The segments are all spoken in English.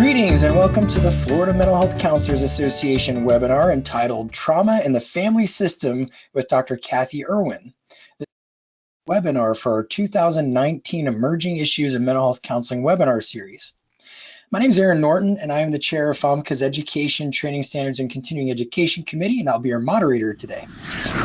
Greetings and welcome to the Florida Mental Health Counselors Association webinar entitled Trauma in the Family System with Dr. Kathie Erwin. This webinar for our 2019 Emerging Issues in Mental Health Counseling webinar series. My name is Aaron Norton and I am the chair of FOMCA's Education, Training Standards and Continuing Education Committee, and I'll be your moderator today.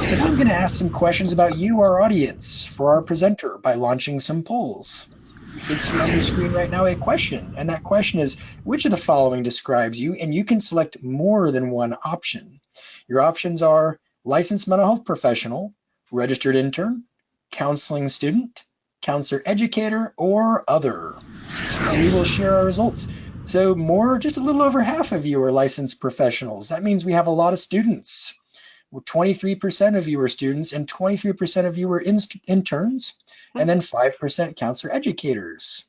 Today I'm going to ask some questions about you, our audience, for our presenter by launching some polls. You should see on your screen right now a question, and that question is, which of the following describes you? And you can select more than one option. Your options are licensed mental health professional, registered intern, counseling student, counselor educator, or other. And we will share our results. So just a little over half of you are licensed professionals. That means we have a lot of students. 23% of you are students and 23% of you are interns, and then 5% counselor educators.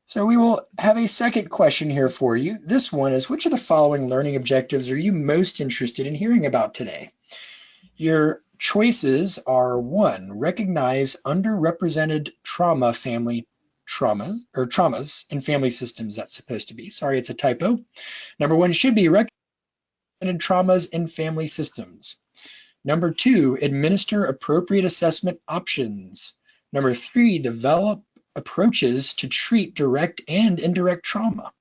So we will have a second question here for you. This one is, which of the following learning objectives are you most interested in hearing about today? Your choices are: 1, recognize underrepresented traumas in family systems. That's supposed to be, sorry, it's a typo. Number 1 should be recognize traumas in family systems. Number 2, administer appropriate assessment options. Number 3, develop approaches to treat direct and indirect trauma.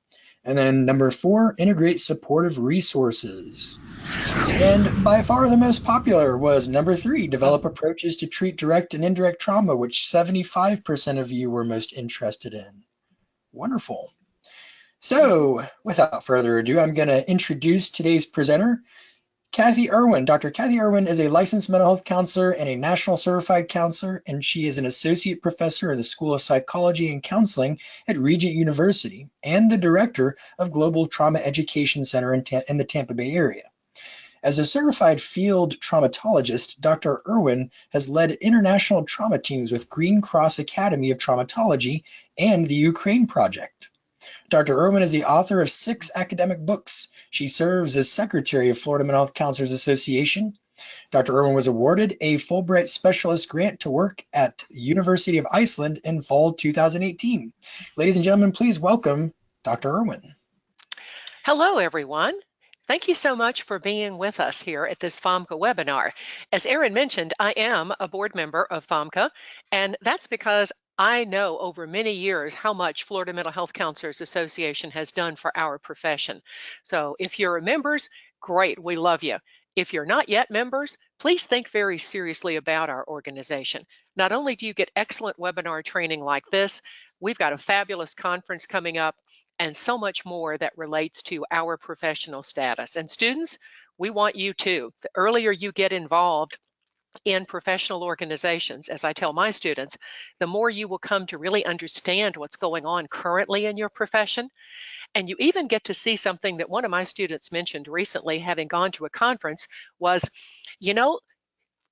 And then number 4, integrate supportive resources. And by far the most popular was number 3, develop approaches to treat direct and indirect trauma, which 75% of you were most interested in. Wonderful. So without further ado, I'm going to introduce today's presenter, Kathie Erwin. Dr. Kathie Erwin is a licensed mental health counselor and a national certified counselor, and she is an associate professor in the School of Psychology and Counseling at Regent University and the director of Global Trauma Education Center in the Tampa Bay area. As a certified field traumatologist, Dr. Erwin has led international trauma teams with Green Cross Academy of Traumatology and the Ukraine Project. Dr. Erwin is the author of 6 academic books. She serves as secretary of Florida Mental Health Counselors Association. Dr. Erwin was awarded a Fulbright Specialist grant to work at the University of Iceland in fall 2018. Ladies and gentlemen, please welcome Dr. Erwin. Hello, everyone. Thank you so much for being with us here at this FOMCA webinar. As Aaron mentioned, I am a board member of FOMCA, and that's because I know over many years how much Florida Mental Health Counselors Association has done for our profession. So if you're members, great, we love you. If you're not yet members, please think very seriously about our organization. Not only do you get excellent webinar training like this, we've got a fabulous conference coming up and so much more that relates to our professional status. And students, we want you too. The earlier you get involved in professional organizations, as I tell my students, the more you will come to really understand what's going on currently in your profession. And you even get to see something that one of my students mentioned recently, having gone to a conference, was, you know,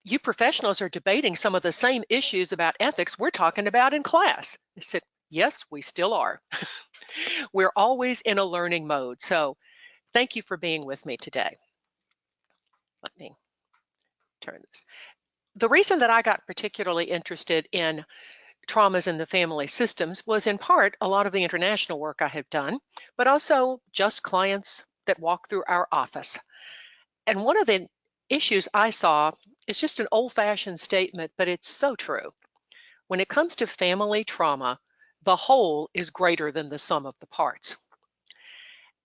you professionals are debating some of the same issues about ethics we're talking about in class. I said, yes, we still are. We're always in a learning mode. So thank you for being with me today. Let me turn this. The reason that I got particularly interested in traumas in the family systems was in part a lot of the international work I have done, but also just clients that walk through our office. And one of the issues I saw is just an old-fashioned statement, but it's so true. When it comes to family trauma, the whole is greater than the sum of the parts.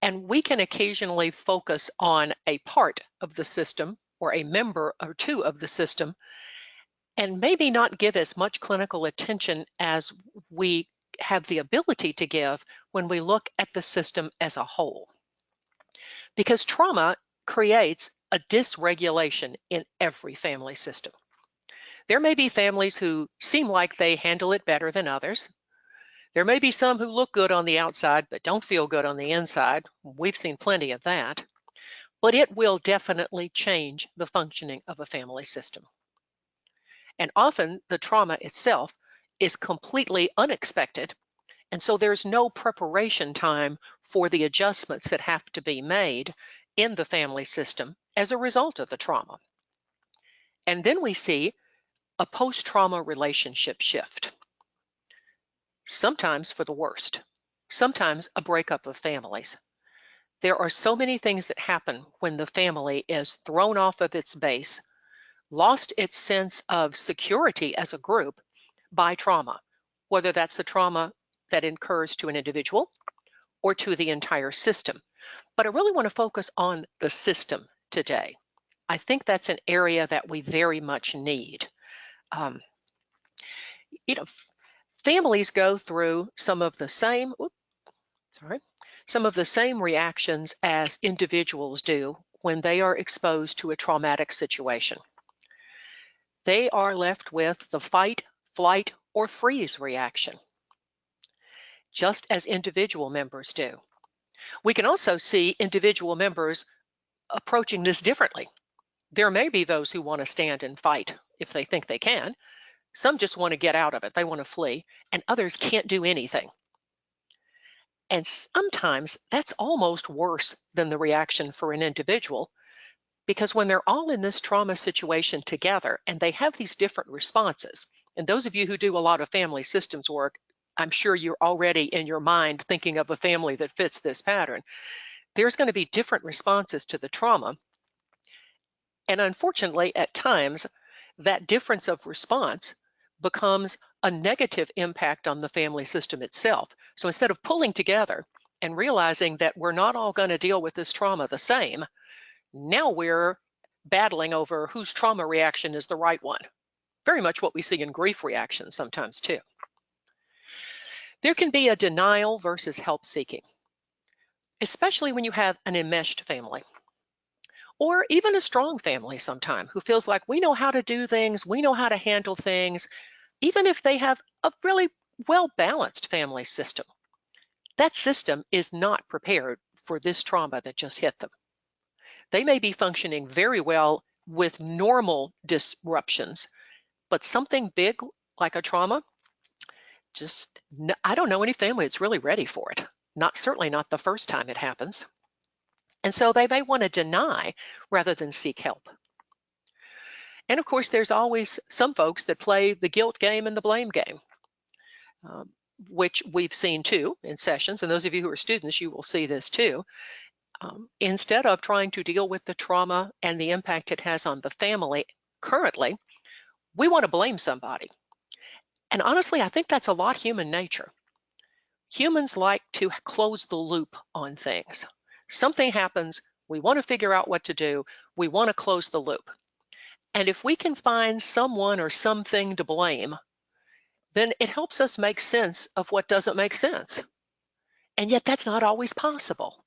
And we can occasionally focus on a part of the system or a member or two of the system and maybe not give as much clinical attention as we have the ability to give when we look at the system as a whole. Because trauma creates a dysregulation in every family system. There may be families who seem like they handle it better than others. There may be some who look good on the outside but don't feel good on the inside. We've seen plenty of that. But it will definitely change the functioning of a family system. And often the trauma itself is completely unexpected, and so there's no preparation time for the adjustments that have to be made in the family system as a result of the trauma. And then we see a post-trauma relationship shift, sometimes for the worst. sometimes a breakup of families. There are so many things that happen when the family is thrown off of its base, lost its sense of security as a group by trauma, whether that's the trauma that occurs to an individual or to the entire system. But I really want to focus on the system today. I think that's an area that we very much need. Um, you know, families go through some of the same, some of the same reactions as individuals do when they are exposed to a traumatic situation. They are left with the fight, flight, or freeze reaction, just as individual members do. We can also see individual members approaching this differently. There may be those who want to stand and fight if they think they can. Some just want to get out of it. They want to flee, and others can't do anything. And sometimes that's almost worse than the reaction for an individual, because when they're all in this trauma situation together and they have these different responses, and those of you who do a lot of family systems work, I'm sure you're already in your mind thinking of a family that fits this pattern. There's going to be different responses to the trauma. And unfortunately, at times, that difference of response becomes a negative impact on the family system itself. So instead of pulling together and realizing that we're not all going to deal with this trauma the same, now we're battling over whose trauma reaction is the right one. Very much what we see in grief reactions sometimes too. There can be a denial versus help seeking, especially when you have an enmeshed family, or even a strong family sometime who feels like we know how to do things, we know how to handle things, even if they have a really well-balanced family system. That system is not prepared for this trauma that just hit them. They may be functioning very well with normal disruptions, but something big like a trauma, I don't know any family that's really ready for it. Certainly not the first time it happens. And so they may want to deny rather than seek help. And of course, there's always some folks that play the guilt game and the blame game, which we've seen too in sessions. And those of you who are students, you will see this too. Instead of trying to deal with the trauma and the impact it has on the family currently, we want to blame somebody. And honestly, I think that's a lot human nature. Humans like to close the loop on things. Something happens, we want to figure out what to do, we want to close the loop. And if we can find someone or something to blame, then it helps us make sense of what doesn't make sense. And yet that's not always possible.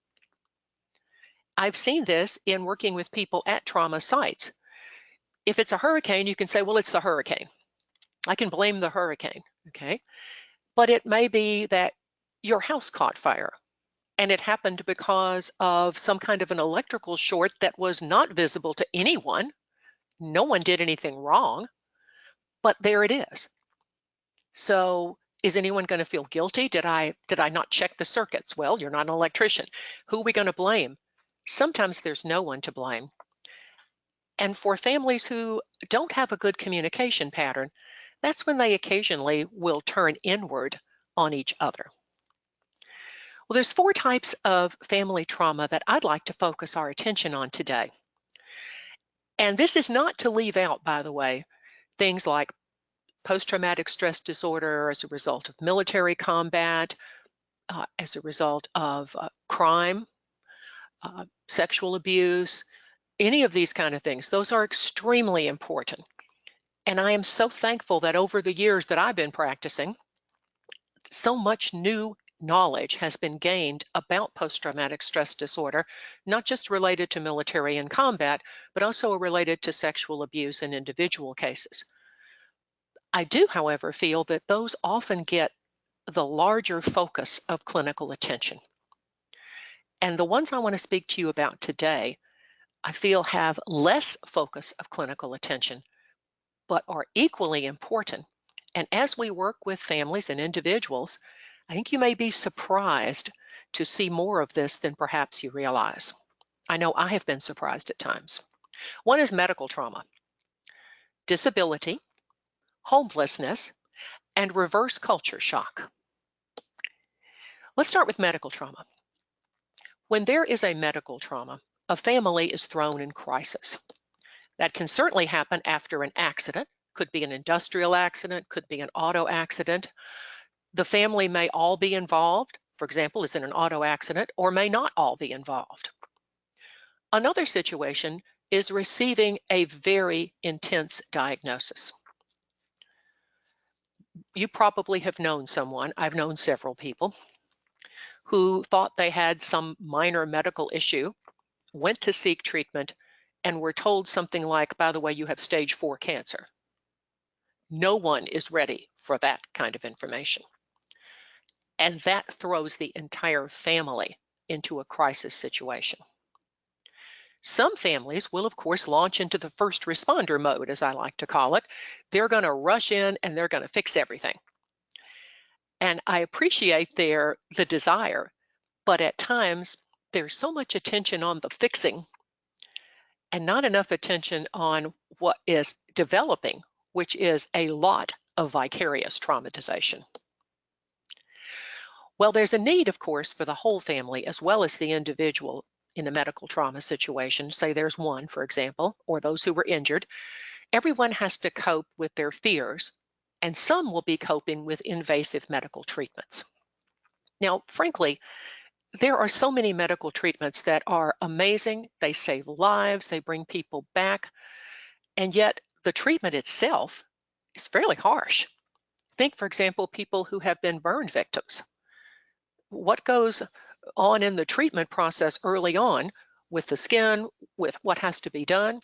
I've seen this in working with people at trauma sites. If it's a hurricane, you can say, well, it's the hurricane. I can blame the hurricane, okay? But it may be that your house caught fire and it happened because of some kind of an electrical short that was not visible to anyone. No one did anything wrong, but there it is. So is anyone going to feel guilty? Did I not check the circuits? Well, you're not an electrician. Who are we going to blame? Sometimes there's no one to blame. And for families who don't have a good communication pattern, that's when they occasionally will turn inward on each other. Well, there's 4 types of family trauma that I'd like to focus our attention on today. And this is not to leave out, by the way, things like post-traumatic stress disorder as a result of military combat, as a result of crime, sexual abuse, any of these kind of things. Those are extremely important. And I am so thankful that over the years that I've been practicing, so much new knowledge has been gained about post-traumatic stress disorder, not just related to military and combat, but also related to sexual abuse in individual cases. I do, however, feel that those often get the larger focus of clinical attention. And the ones I want to speak to you about today, I feel have less focus of clinical attention, but are equally important. And as we work with families and individuals, I think you may be surprised to see more of this than perhaps you realize. I know I have been surprised at times. One is medical trauma, disability, homelessness, and reverse culture shock. Let's start with medical trauma. When there is a medical trauma, a family is thrown in crisis. That can certainly happen after an accident, could be an industrial accident, could be an auto accident. The family may all be involved, for example, is in an auto accident, or may not all be involved. Another situation is receiving a very intense diagnosis. You probably have known someone, I've known several people, who thought they had some minor medical issue, went to seek treatment, and were told something like, by the way, you have stage 4 cancer. No one is ready for that kind of information. And that throws the entire family into a crisis situation. Some families will, of course, launch into the first responder mode, as I like to call it. They're going to rush in and they're going to fix everything. And I appreciate the desire, but at times there's so much attention on the fixing and not enough attention on what is developing, which is a lot of vicarious traumatization. Well, there's a need, of course, for the whole family as well as the individual in a medical trauma situation. Say there's one, for example, or those who were injured. Everyone has to cope with their fears, and some will be coping with invasive medical treatments. Now, frankly, there are so many medical treatments that are amazing. They save lives, they bring people back, and yet the treatment itself is fairly harsh. Think, for example, people who have been burn victims. What goes on in the treatment process early on with the skin, with what has to be done,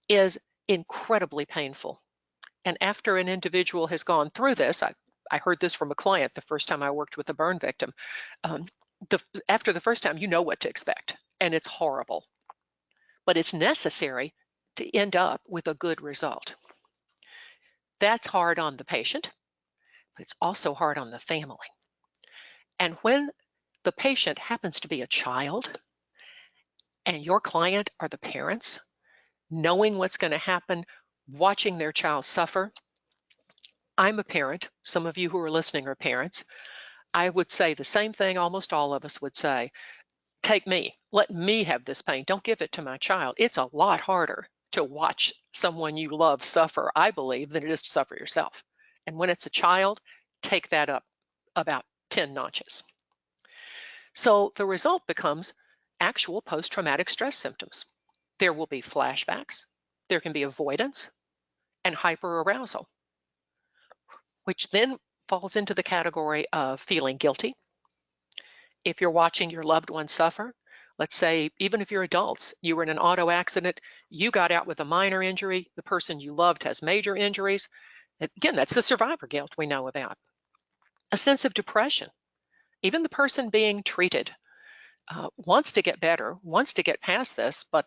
is incredibly painful. And after an individual has gone through this, I heard this from a client the first time I worked with a burn victim. After the first time, you know what to expect, and it's horrible. But it's necessary to end up with a good result. That's hard on the patient, but it's also hard on the family. And when the patient happens to be a child and your client are the parents, knowing what's going to happen, watching their child suffer. I'm a parent. Some of you who are listening are parents. I would say the same thing almost all of us would say. Take me. Let me have this pain. Don't give it to my child. It's a lot harder to watch someone you love suffer, I believe, than it is to suffer yourself. And when it's a child, take that up about 10 notches. So the result becomes actual post-traumatic stress symptoms. There will be flashbacks, there can be avoidance, and hyperarousal, which then falls into the category of feeling guilty. If you're watching your loved one suffer, let's say even if you're adults, you were in an auto accident, you got out with a minor injury, the person you loved has major injuries. Again, that's the survivor guilt we know about. A sense of depression. Even the person being treated wants to get better, wants to get past this, but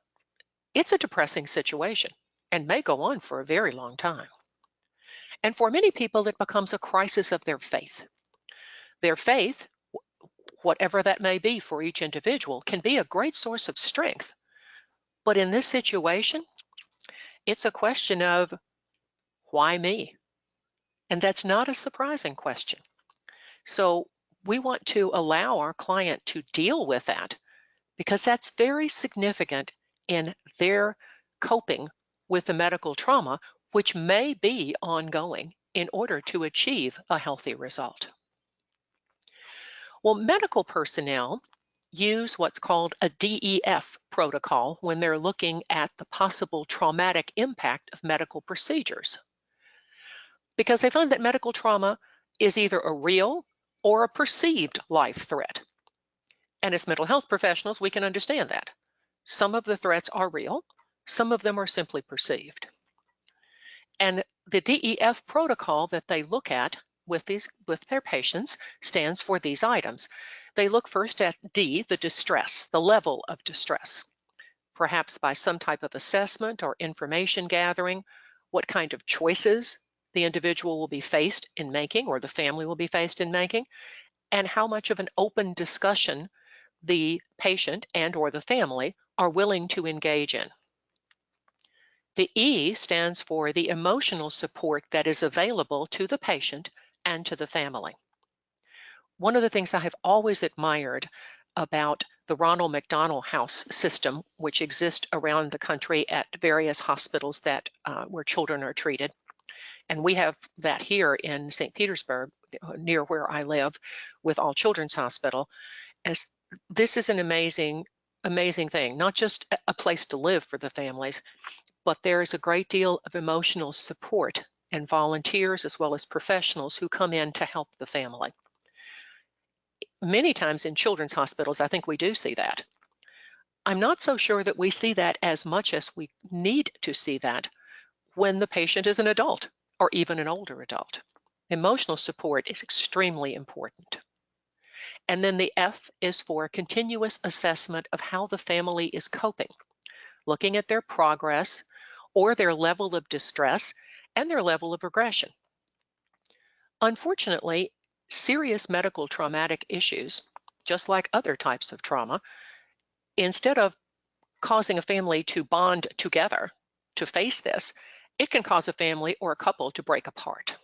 it's a depressing situation and may go on for a very long time. And for many people, it becomes a crisis of their faith. Their faith, whatever that may be for each individual, can be a great source of strength. But in this situation, it's a question of why me? And that's not a surprising question. So we want to allow our client to deal with that because that's very significant in their coping with the medical trauma, which may be ongoing in order to achieve a healthy result. Well, medical personnel use what's called a DEF protocol when they're looking at the possible traumatic impact of medical procedures, because they find that medical trauma is either a real or a perceived life threat. And as mental health professionals, we can understand that. Some of the threats are real, some of them are simply perceived. And the DEF protocol that they look at with their patients stands for these items. They look first at D, the distress, the level of distress, perhaps by some type of assessment or information gathering, what kind of choices the individual will be faced in making or the family will be faced in making, and how much of an open discussion the patient and or the family are willing to engage in. The E stands for the emotional support that is available to the patient and to the family. One of the things I have always admired about the Ronald McDonald House system, which exists around the country at various hospitals that where children are treated, and we have that here in St. Petersburg, near where I live, with All Children's Hospital. As this is an amazing, amazing thing, not just a place to live for the families, but there is a great deal of emotional support and volunteers as well as professionals who come in to help the family. Many times in children's hospitals, I think we do see that. I'm not so sure that we see that as much as we need to see that when the patient is an adult or even an older adult. Emotional support is extremely important. And then the F is for continuous assessment of how the family is coping, looking at their progress or their level of distress and their level of regression. Unfortunately, serious medical traumatic issues, just like other types of trauma, instead of causing a family to bond together to face this, it can cause a family or a couple to break apart.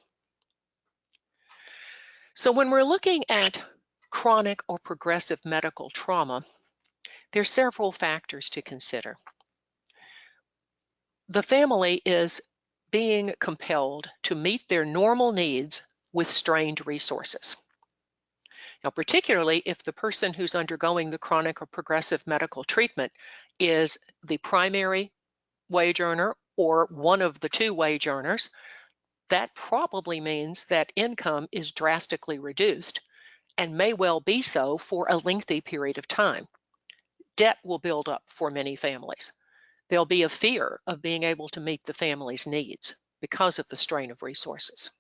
So when we're looking at chronic or progressive medical trauma, there are several factors to consider. The family is being compelled to meet their normal needs with strained resources. Now, particularly if the person who's undergoing the chronic or progressive medical treatment is the primary wage earner or one of the two wage earners, that probably means that income is drastically reduced and may well be so for a lengthy period of time. Debt will build up for many families. There'll be a fear of being able to meet the family's needs because of the strain of resources.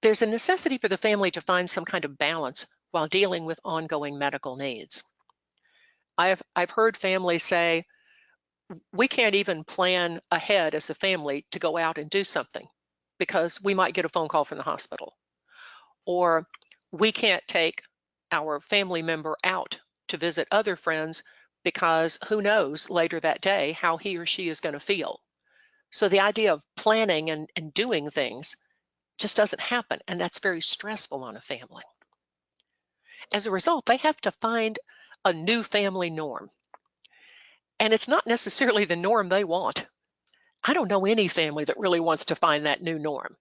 There's a necessity for the family to find some kind of balance while dealing with ongoing medical needs. I've heard families say, we can't even plan ahead as a family to go out and do something because we might get a phone call from the hospital. Or we can't take our family member out to visit other friends because who knows later that day how he or she is going to feel. So the idea of planning and doing things just doesn't happen, and that's very stressful on a family. As a result, they have to find a new family norm. And it's not necessarily the norm they want. I don't know any family that really wants to find that new norm,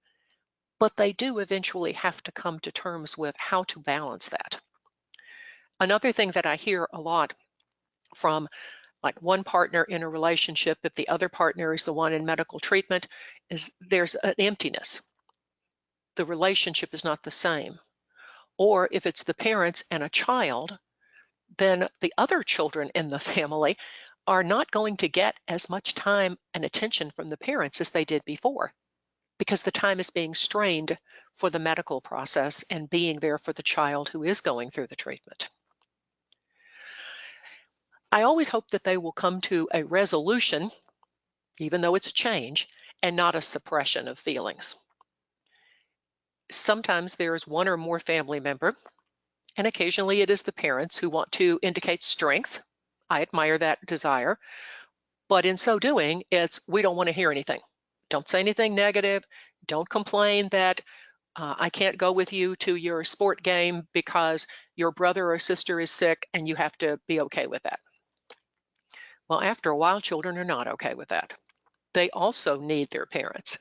but they do eventually have to come to terms with how to balance that. Another thing that I hear a lot from like one partner in a relationship, if the other partner is the one in medical treatment, is there's an emptiness. The relationship is not the same. Or if it's the parents and a child, then the other children in the family are not going to get as much time and attention from the parents as they did before, because the time is being strained for the medical process and being there for the child who is going through the treatment. I always hope that they will come to a resolution, even though it's a change, and not a suppression of feelings. Sometimes there is one or more family member, and occasionally it is the parents who want to indicate strength. I admire that desire. But in so doing, it's we don't want to hear anything. Don't say anything negative. Don't complain that I can't go with you to your sport game because your brother or sister is sick and you have to be okay with that. Well, after a while, children are not okay with that. They also need their parents,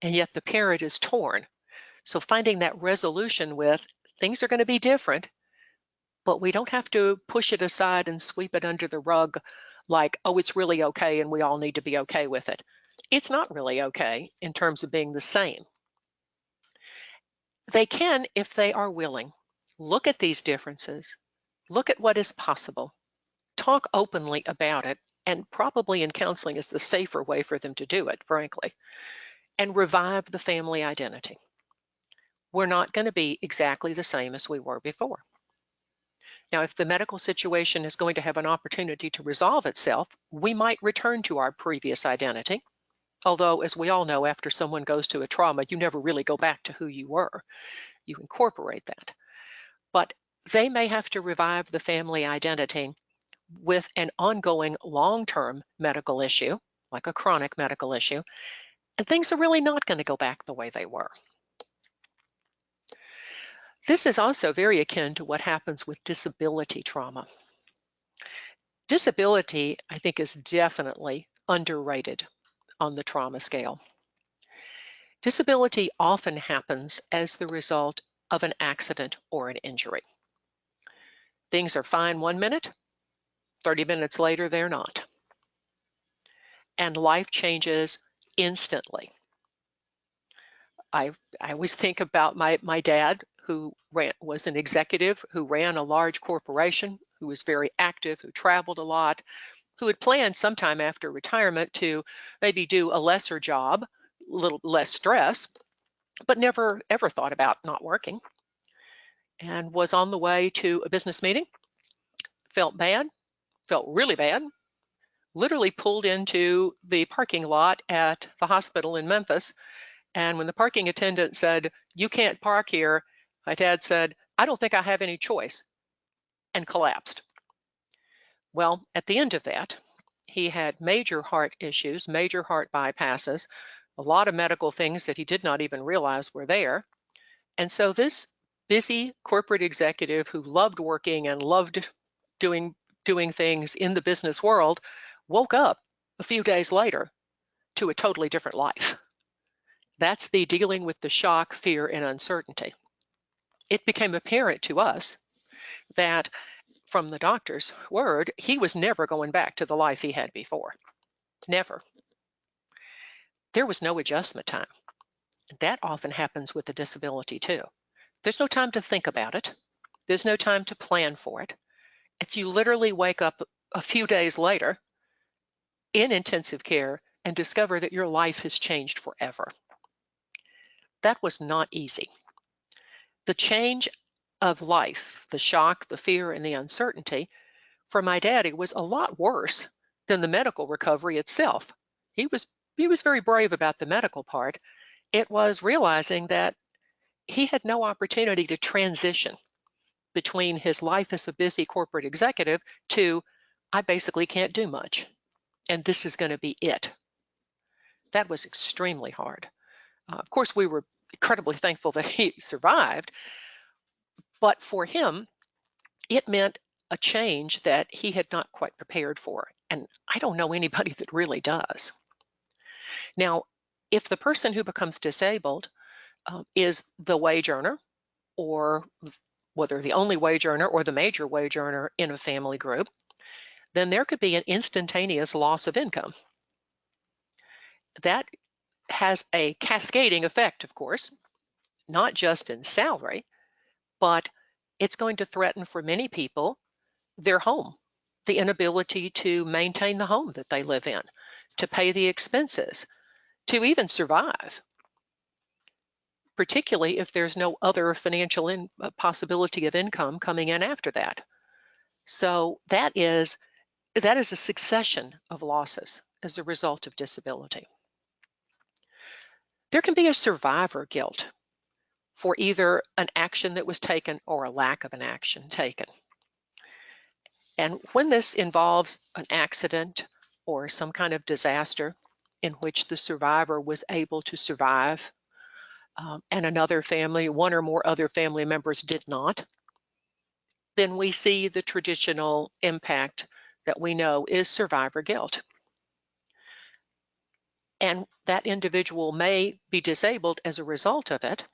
and yet the parent is torn. So finding that resolution with things are going to be different, but we don't have to push it aside and sweep it under the rug like, oh, it's really okay and we all need to be okay with it. It's not really okay in terms of being the same. They can, if they are willing, look at these differences, look at what is possible, talk openly about it, and probably in counseling is the safer way for them to do it, frankly, and revive the family identity. We're not going to be exactly the same as we were before. Now, if the medical situation is going to have an opportunity to resolve itself, we might return to our previous identity. Although, as we all know, after someone goes to a trauma, you never really go back to who you were. You incorporate that. But they may have to revive the family identity with an ongoing long-term medical issue, like a chronic medical issue, and things are really not going to go back the way they were. This is also very akin to what happens with disability trauma. Disability, I think, is definitely underrated on the trauma scale. Disability often happens as the result of an accident or an injury. Things are fine 1 minute, 30 minutes later, they're not. And life changes instantly. I always think about my dad, who was an executive, who ran a large corporation, who was very active, who traveled a lot, who had planned sometime after retirement to maybe do a lesser job, a little less stress, but never ever thought about not working, and was on the way to a business meeting, felt bad, felt really bad, literally pulled into the parking lot at the hospital in Memphis. And when the parking attendant said, "You can't park here," my dad said, "I don't think I have any choice," and collapsed. Well, at the end of that, he had major heart issues, major heart bypasses, a lot of medical things that he did not even realize were there. And so this busy corporate executive who loved working and loved doing things in the business world woke up a few days later to a totally different life. That's the dealing with the shock, fear, and uncertainty. It became apparent to us that from the doctor's word, he was never going back to the life he had before. Never. There was no adjustment time. That often happens with a disability too. There's no time to think about it. There's no time to plan for it. It's you literally wake up a few days later in intensive care and discover that your life has changed forever. That was not easy. The change of life, the shock, the fear, and the uncertainty, for my daddy was a lot worse than the medical recovery itself. He was very brave about the medical part. It was realizing that he had no opportunity to transition between his life as a busy corporate executive to, I basically can't do much, and this is going to be it. That was extremely hard. Of course, we were incredibly thankful that he survived, but for him, it meant a change that he had not quite prepared for. And I don't know anybody that really does. Now, if the person who becomes disabled is the wage earner, or whether the only wage earner or the major wage earner in a family group, then there could be an instantaneous loss of income. That has a cascading effect, of course, not just in salary, but it's going to threaten for many people their home, the inability to maintain the home that they live in, to pay the expenses, to even survive, particularly if there's no other financial possibility of income coming in after that. So that is a succession of losses as a result of disability. There can be a survivor guilt for either an action that was taken or a lack of an action taken. And when this involves an accident or some kind of disaster in which the survivor was able to survive, and another family, one or more other family members did not, then we see the traditional impact that we know is survivor guilt. And that individual may be disabled as a result of it.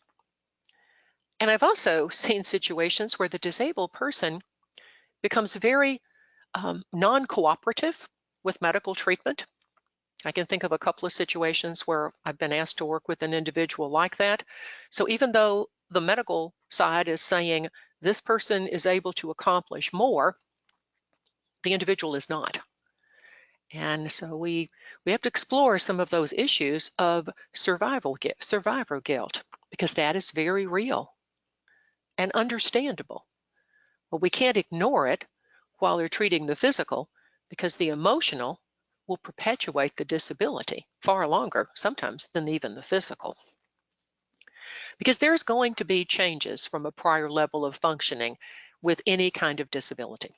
And I've also seen situations where the disabled person becomes very non-cooperative with medical treatment. I can think of a couple of situations where I've been asked to work with an individual like that. So even though the medical side is saying this person is able to accomplish more, the individual is not. And so we have to explore some of those issues of survivor guilt, because that is very real and understandable. But we can't ignore it while they're treating the physical, because the emotional will perpetuate the disability far longer, sometimes, than even the physical. Because there's going to be changes from a prior level of functioning with any kind of disability.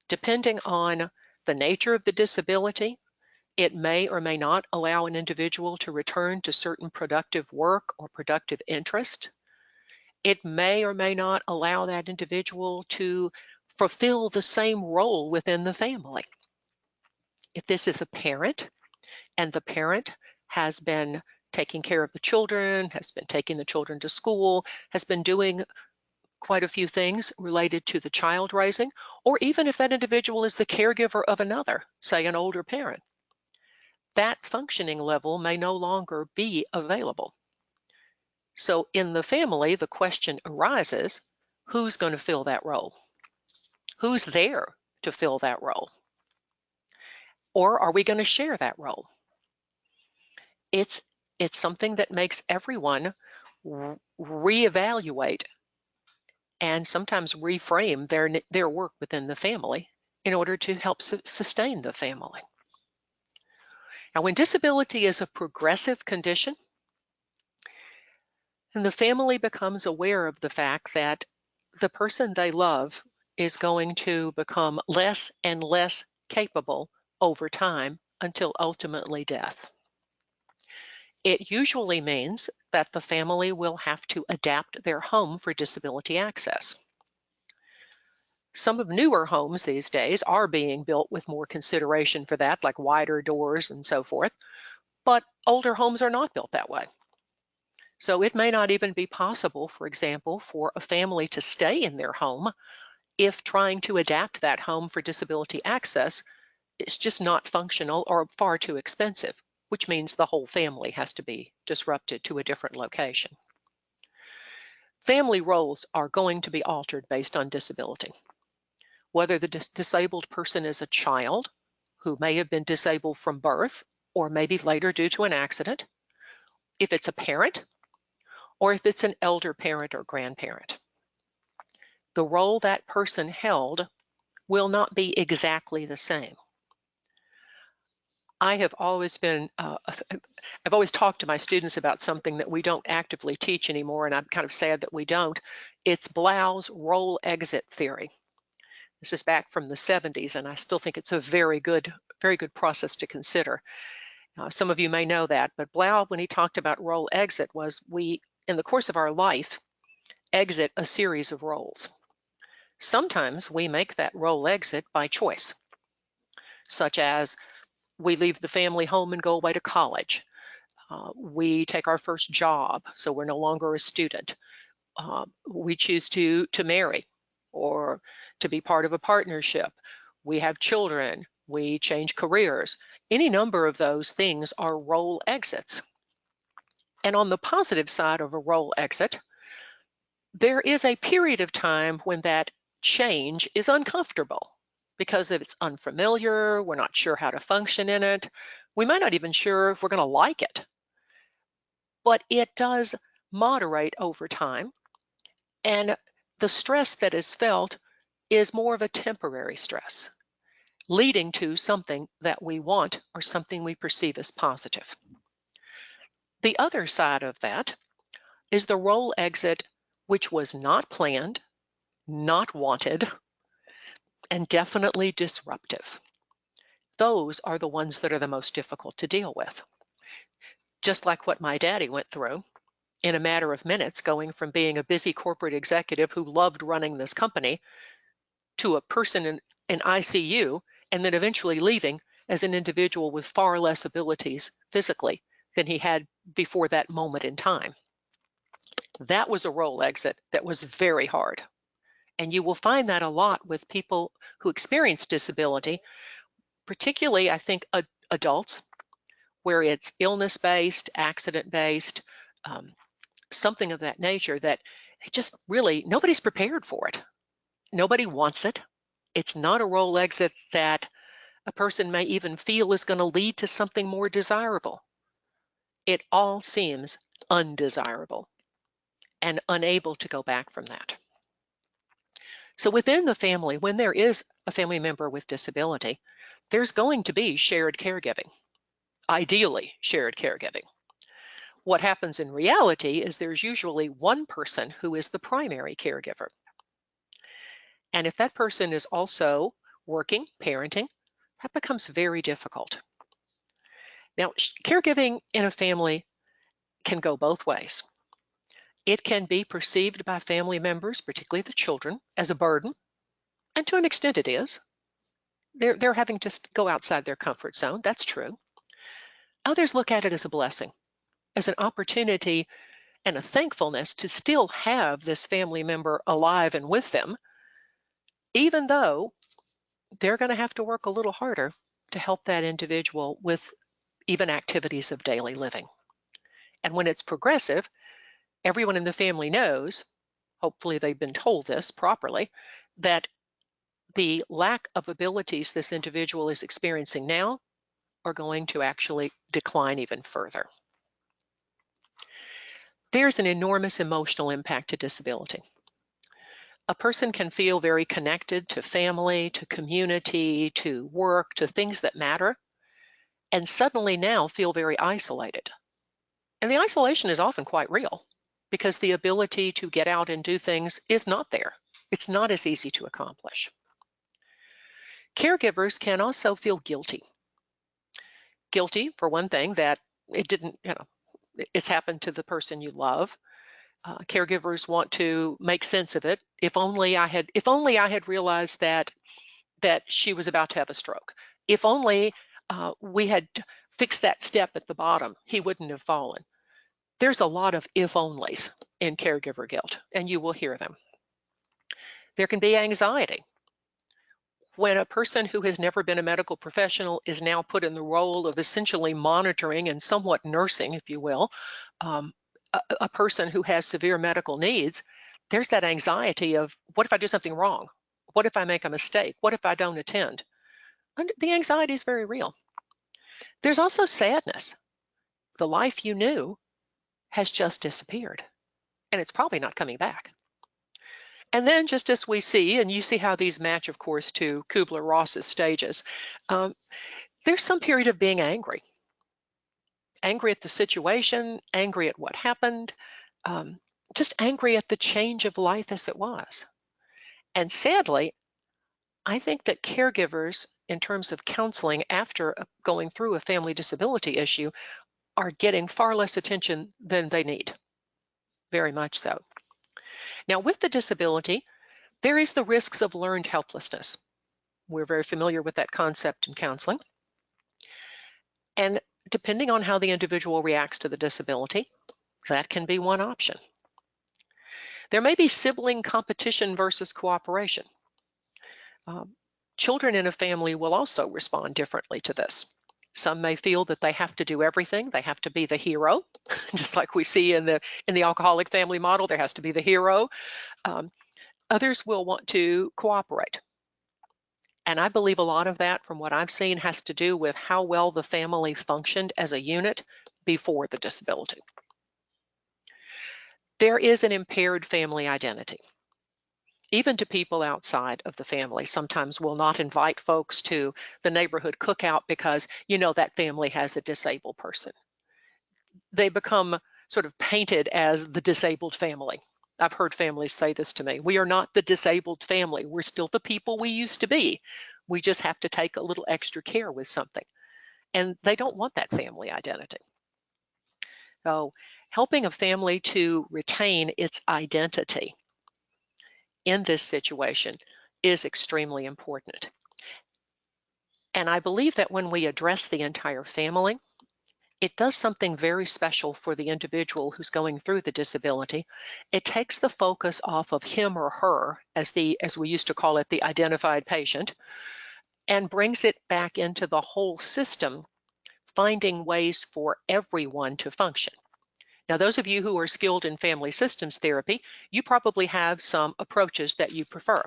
Depending on the nature of the disability, it may or may not allow an individual to return to certain productive work or productive interest. It may or may not allow that individual to fulfill the same role within the family. If this is a parent and the parent has been taking care of the children, has been taking the children to school, has been doing quite a few things related to the child raising, or even if that individual is the caregiver of another, say an older parent, that functioning level may no longer be available. So in the family, the question arises, who's going to fill that role? Who's there to fill that role? Or are we going to share that role? It's something that makes everyone reevaluate and sometimes reframe their work within the family in order to help sustain the family. Now, when disability is a progressive condition, and the family becomes aware of the fact that the person they love is going to become less and less capable over time until ultimately death. It usually means that the family will have to adapt their home for disability access. Some of newer homes these days are being built with more consideration for that, like wider doors and so forth, but older homes are not built that way. So it may not even be possible, for example, for a family to stay in their home if trying to adapt that home for disability access is just not functional or far too expensive, which means the whole family has to be disrupted to a different location. Family roles are going to be altered based on disability. Whether the disabled person is a child who may have been disabled from birth or maybe later due to an accident, if it's a parent, or if it's an elder parent or grandparent. The role that person held will not be exactly the same. I have always been, I've always talked to my students about something that we don't actively teach anymore, and I'm kind of sad that we don't. It's Blau's role exit theory. This is back from the 70s, and I still think it's a very good process to consider. Some of you may know that, but Blau, when he talked about role exit, was we, in the course of our life, exit a series of roles. Sometimes we make that role exit by choice, such as we leave the family home and go away to college. We take our first job, so we're no longer a student. We choose to marry or to be part of a partnership. We have children. We change careers. Any number of those things are role exits. And on the positive side of a role exit, there is a period of time when that change is uncomfortable because if it's unfamiliar, we're not sure how to function in it. We might not even sure if we're going to like it. But it does moderate over time. And the stress that is felt is more of a temporary stress, leading to something that we want or something we perceive as positive. The other side of that is the role exit, which was not planned, not wanted, and definitely disruptive. Those are the ones that are the most difficult to deal with. Just like what my daddy went through in a matter of minutes, going from being a busy corporate executive who loved running this company to a person in ICU, and then eventually leaving as an individual with far less abilities physically than he had before that moment in time. That was a role exit that was very hard. And you will find that a lot with people who experience disability, particularly, I think, adults, where it's illness-based, accident-based, something of that nature that just really, nobody's prepared for it. Nobody wants it. It's not a role exit that a person may even feel is going to lead to something more desirable. It all seems undesirable and unable to go back from that. So within the family, when there is a family member with disability, there's going to be shared caregiving, ideally shared caregiving. What happens in reality is there's usually one person who is the primary caregiver. And if that person is also working, parenting, that becomes very difficult. Now, caregiving in a family can go both ways. It can be perceived by family members, particularly the children, as a burden, and to an extent it is. They're having to go outside their comfort zone. That's true. Others look at it as a blessing, as an opportunity and a thankfulness to still have this family member alive and with them, even though they're going to have to work a little harder to help that individual with even activities of daily living. And when it's progressive, everyone in the family knows, hopefully they've been told this properly, that the lack of abilities this individual is experiencing now are going to actually decline even further. There's an enormous emotional impact to disability. A person can feel very connected to family, to community, to work, to things that matter, and suddenly now feel very isolated. And the isolation is often quite real because the ability to get out and do things is not there. It's not as easy to accomplish. Caregivers can also feel guilty. Guilty, for one thing, that it didn't, it's happened to the person you love. Caregivers want to make sense of it. If only I had realized that she was about to have a stroke. If only we had fixed that step at the bottom, he wouldn't have fallen. There's a lot of if onlys in caregiver guilt, and you will hear them. There can be anxiety. When a person who has never been a medical professional is now put in the role of essentially monitoring and somewhat nursing, if you will, a person who has severe medical needs, there's that anxiety of, what if I do something wrong? What if I make a mistake? What if I don't attend? And the anxiety is very real. There's also sadness. The life you knew has just disappeared, and it's probably not coming back. And then, just as we see, and you see how these match, of course, to Kubler-Ross's stages, there's some period of being angry. Angry at the situation, angry at what happened, just angry at the change of life as it was. And sadly, I think that caregivers, in terms of counseling after going through a family disability issue, are getting far less attention than they need. Very much so. Now, with the disability, there is the risks of learned helplessness. We're very familiar with that concept in counseling. And depending on how the individual reacts to the disability, that can be one option. There may be sibling competition versus cooperation. Children in a family will also respond differently to this. Some may feel that they have to do everything. They have to be the hero, just like we see in the alcoholic family model. There has to be the hero. Others will want to cooperate. And I believe a lot of that, from what I've seen, has to do with how well the family functioned as a unit before the disability. There is an impaired family identity. Even to people outside of the family, sometimes will not invite folks to the neighborhood cookout because that family has a disabled person. They become sort of painted as the disabled family. I've heard families say this to me. We are not the disabled family. We're still the people we used to be. We just have to take a little extra care with something. And they don't want that family identity. So helping a family to retain its identity in this situation is extremely important. And I believe that when we address the entire family, it does something very special for the individual who's going through the disability. It takes the focus off of him or her, as we used to call it, the identified patient, and brings it back into the whole system, finding ways for everyone to function. Now, those of you who are skilled in family systems therapy, you probably have some approaches that you prefer.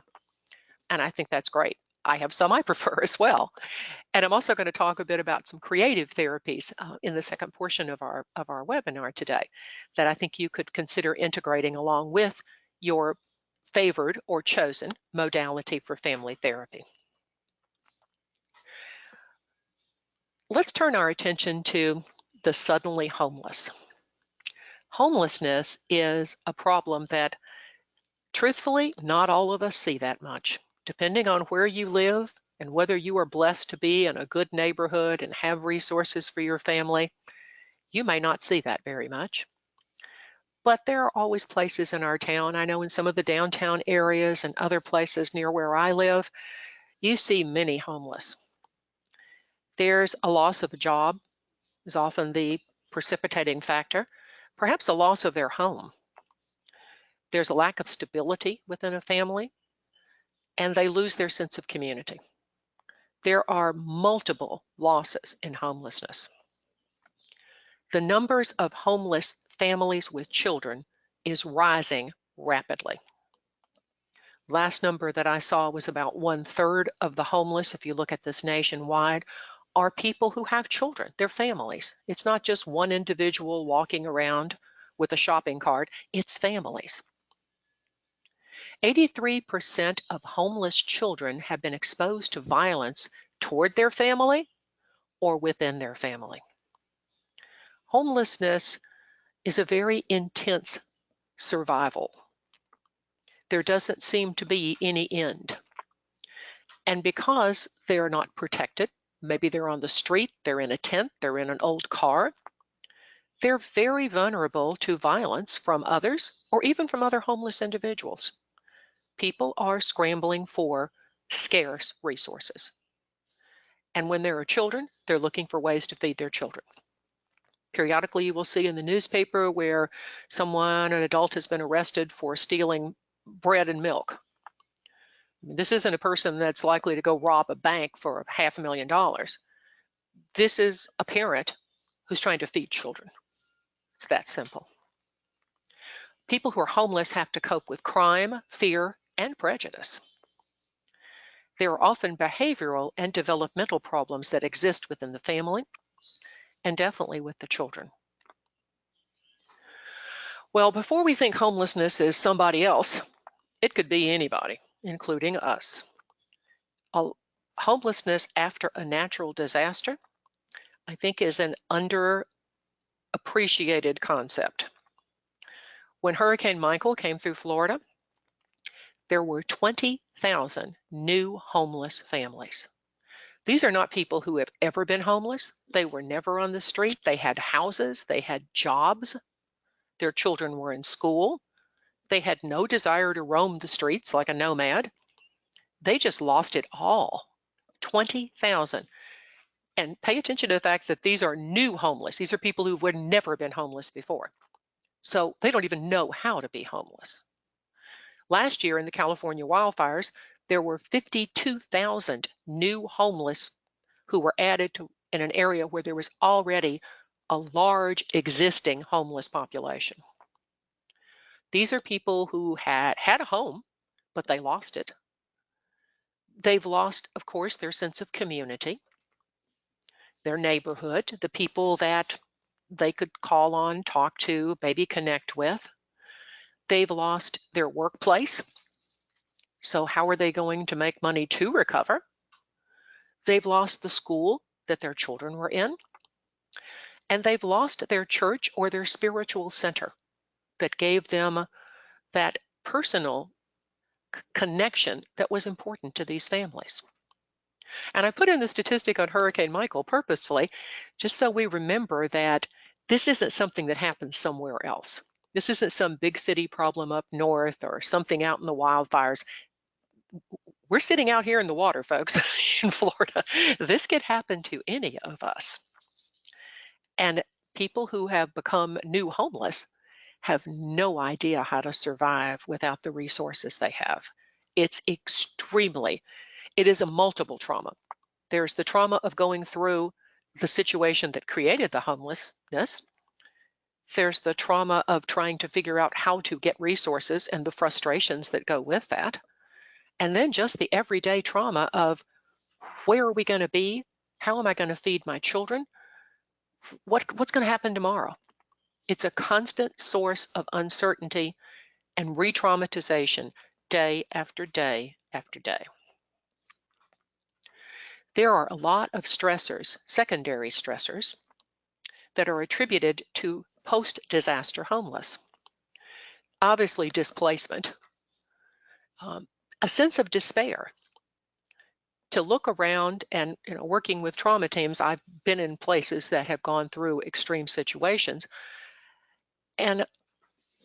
And I think that's great. I have some I prefer as well. And I'm also going to talk a bit about some creative therapies in the second portion of our webinar today that I think you could consider integrating along with your favored or chosen modality for family therapy. Let's turn our attention to the suddenly homeless. Homelessness is a problem that, truthfully, not all of us see that much. Depending on where you live and whether you are blessed to be in a good neighborhood and have resources for your family, you may not see that very much. but there are always places in our town. I know in some of the downtown areas and other places near where I live, you see many homeless. There's a loss of a job is often the precipitating factor, perhaps a loss of their home. There's a lack of stability within a family, and they lose their sense of community. There are multiple losses in homelessness. The numbers of homeless families with children is rising rapidly. Last number that I saw was about 1/3 of the homeless, if you look at this nationwide, are people who have children, they're families. It's not just one individual walking around with a shopping cart, it's families. 83% of homeless children have been exposed to violence toward their family or within their family. Homelessness is a very intense survival. There doesn't seem to be any end. And because they're not protected, maybe they're on the street, they're in a tent, they're in an old car, they're very vulnerable to violence from others or even from other homeless individuals. People are scrambling for scarce resources. And when there are children, they're looking for ways to feed their children. Periodically, you will see in the newspaper where an adult has been arrested for stealing bread and milk. This isn't a person that's likely to go rob a bank for $500,000. This is a parent who's trying to feed children. It's that simple. People who are homeless have to cope with crime, fear, and prejudice. There are often behavioral and developmental problems that exist within the family and definitely with the children. Well, before we think homelessness is somebody else, it could be anybody, including us. Homelessness after a natural disaster, I think, is an underappreciated concept. When Hurricane Michael came through Florida, there were 20,000 new homeless families. These are not people who have ever been homeless. They were never on the street. They had houses, they had jobs, their children were in school. They had no desire to roam the streets like a nomad. They just lost it all. 20,000. And pay attention to the fact that these are new homeless. These are people who had never been homeless before. So they don't even know how to be homeless. Last year in the California wildfires, there were 52,000 new homeless who were added to in an area where there was already a large existing homeless population. These are people who had a home, but they lost it. They've lost, of course, their sense of community, their neighborhood, the people that they could call on, talk to, maybe connect with. They've lost their workplace. So how are they going to make money to recover? They've lost the school that their children were in. And they've lost their church or their spiritual center that gave them that personal connection that was important to these families. And I put in the statistic on Hurricane Michael purposefully, just so we remember that this isn't something that happens somewhere else. This isn't some big city problem up north or something out in the wildfires. We're sitting out here in the water, folks, in Florida. This could happen to any of us. And people who have become new homeless have no idea how to survive without the resources they have. It is a multiple trauma. There's the trauma of going through the situation that created the homelessness. There's the trauma of trying to figure out how to get resources and the frustrations that go with that. And then just the everyday trauma of where are we going to be? How am I going to feed my children? What's going to happen tomorrow? It's a constant source of uncertainty and re-traumatization day after day after day. There are a lot of stressors, secondary stressors, that are attributed to post-disaster homeless. Obviously, displacement, a sense of despair. To look around and, working with trauma teams, I've been in places that have gone through extreme situations, and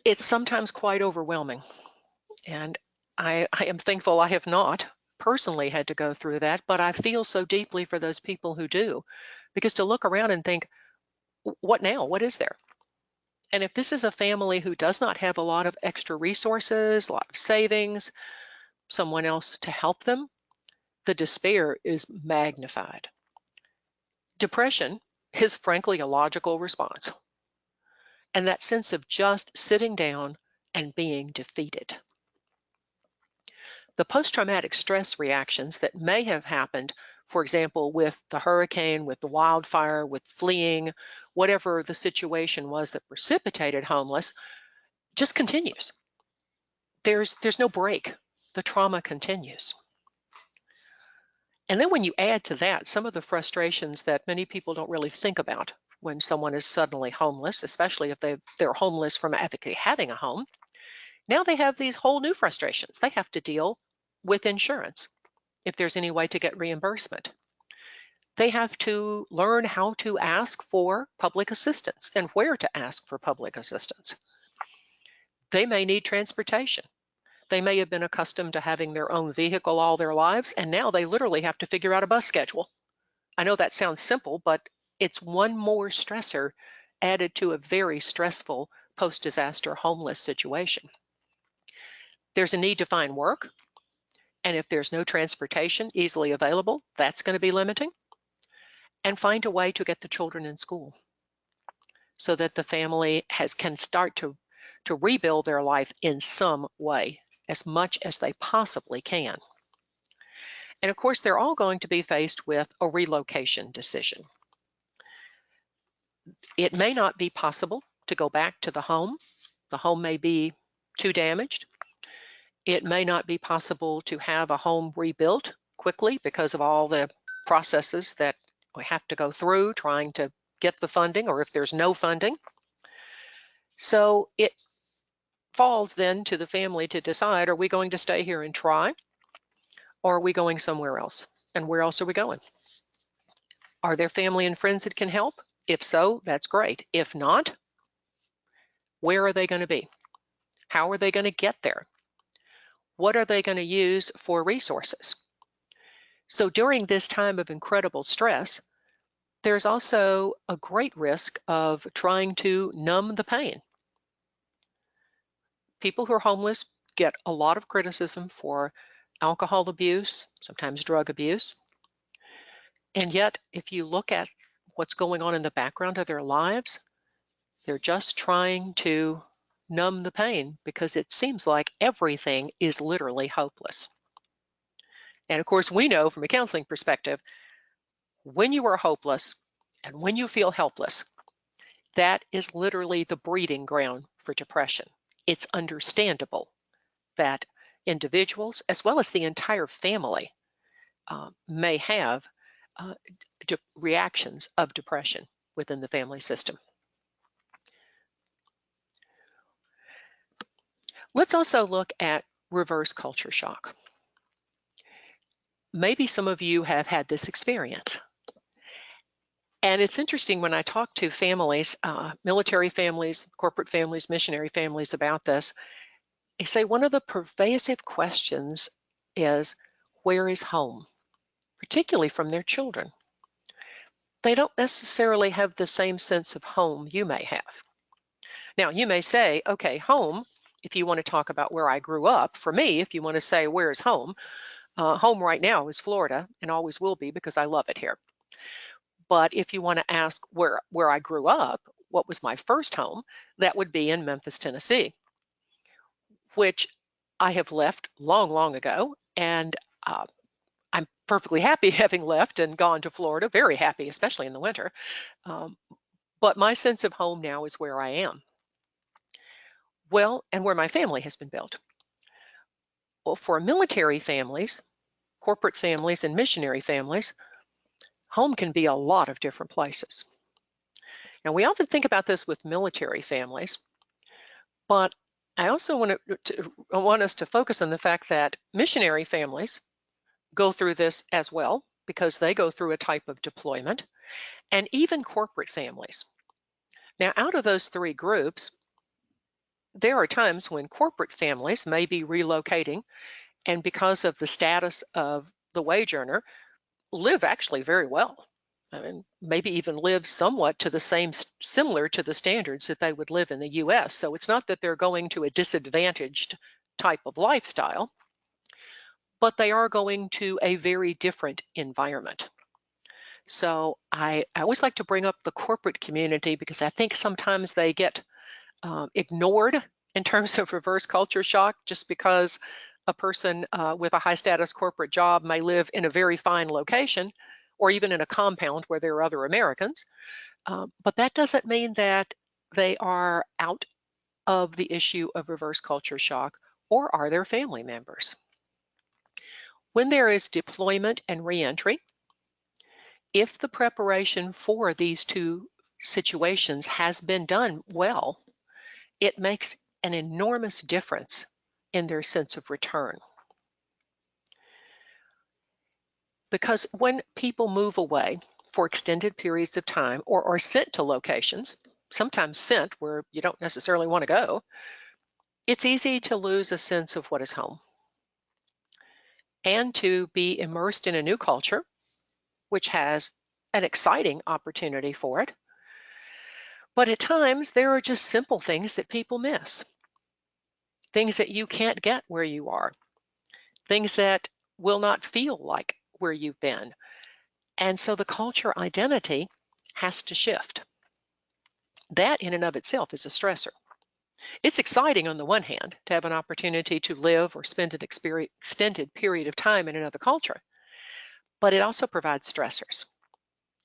It's sometimes quite overwhelming. And I am thankful I have not personally had to go through that, but I feel so deeply for those people who do. Because to look around and think, what now? What is there? And if this is a family who does not have a lot of extra resources, a lot of savings, someone else to help them, the despair is magnified. Depression is frankly a logical response. And that sense of just sitting down and being defeated. The post-traumatic stress reactions that may have happened, for example, with the hurricane, with the wildfire, with fleeing, whatever the situation was that precipitated homeless, just continues. There's no break. The trauma continues. And then when you add to that some of the frustrations that many people don't really think about when someone is suddenly homeless, especially if they're homeless from actually having a home, now they have these whole new frustrations. They have to deal with insurance if there's any way to get reimbursement. They have to learn how to ask for public assistance and where to ask for public assistance. They may need transportation. They may have been accustomed to having their own vehicle all their lives, and now they literally have to figure out a bus schedule. I know that sounds simple, but it's one more stressor added to a very stressful post-disaster homeless situation. There's a need to find work, and if there's no transportation easily available, that's going to be limiting. And find a way to get the children in school so that the family can start to rebuild their life in some way, as much as they possibly can. And of course, they're all going to be faced with a relocation decision. It may not be possible to go back to the home. The home may be too damaged. It may not be possible to have a home rebuilt quickly because of all the processes that we have to go through trying to get the funding, or if there's no funding. So it falls then to the family to decide, are we going to stay here and try, or are we going somewhere else? And where else are we going? Are there family and friends that can help? If so, that's great. If not, where are they going to be? How are they going to get there? What are they going to use for resources? So during this time of incredible stress, there's also a great risk of trying to numb the pain. People who are homeless get a lot of criticism for alcohol abuse, sometimes drug abuse. And yet, if you look at what's going on in the background of their lives, they're just trying to numb the pain because it seems like everything is literally hopeless. And of course, we know from a counseling perspective, when you are hopeless and when you feel helpless, that is literally the breeding ground for depression. It's understandable that individuals, as well as the entire family, may have reactions of depression within the family system. Let's also look at reverse culture shock. Maybe some of you have had this experience. And it's interesting when I talk to families, military families, corporate families, missionary families about this, they say one of the pervasive questions is, where is home? Particularly from their children. They don't necessarily have the same sense of home you may have. Now, you may say, okay, home, if you want to talk about where I grew up, for me, if you want to say, where's home? Home right now is Florida and always will be because I love it here. But if you want to ask where I grew up, what was my first home, that would be in Memphis, Tennessee, which I have left long, long ago. And I'm perfectly happy having left and gone to Florida, very happy, especially in the winter. But my sense of home now is where I am. Well, and where my family has been built. Well, for military families, corporate families, and missionary families, home can be a lot of different places. Now, we often think about this with military families, but I also want us to focus on the fact that missionary families go through this as well because they go through a type of deployment, and even corporate families. Now, out of those three groups, there are times when corporate families may be relocating, and because of the status of the wage earner, live actually very well. I mean, maybe even live somewhat to the similar to the standards that they would live in the US. So it's not that they're going to a disadvantaged type of lifestyle, but they are going to a very different environment. So I always like to bring up the corporate community because I think sometimes they get ignored in terms of reverse culture shock, just because a person with a high status corporate job may live in a very fine location or even in a compound where there are other Americans. But that doesn't mean that they are out of the issue of reverse culture shock, or are their family members. When there is deployment and reentry, if the preparation for these two situations has been done well, it makes an enormous difference in their sense of return. Because when people move away for extended periods of time or are sent to locations, sometimes sent where you don't necessarily want to go, it's easy to lose a sense of what is home and to be immersed in a new culture, which has an exciting opportunity for it. But at times, there are just simple things that people miss, things that you can't get where you are, things that will not feel like where you've been. And so the culture identity has to shift. That in and of itself is a stressor. It's exciting on the one hand to have an opportunity to live or spend an extended period of time in another culture, but it also provides stressors.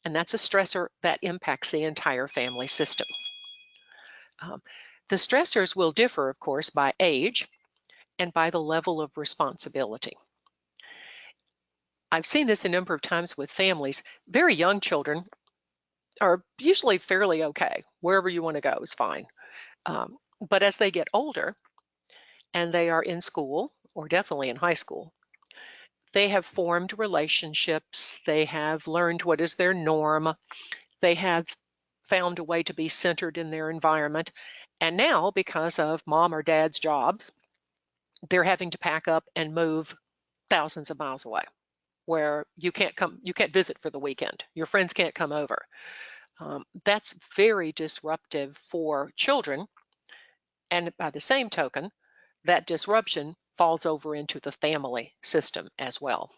And that's a stressor that impacts the entire family system. The stressors will differ, of course, by age and by the level of responsibility. I've seen this a number of times with families. Very young children are usually fairly okay. Wherever you want to go is fine. But as they get older and they are in school, or definitely in high school, they have formed relationships. They have learned what is their norm. They have found a way to be centered in their environment. And now, because of mom or dad's jobs, they're having to pack up and move thousands of miles away, where you can't visit for the weekend. Your friends can't come over. That's very disruptive for children. And by the same token, that disruption falls over into the family system as well.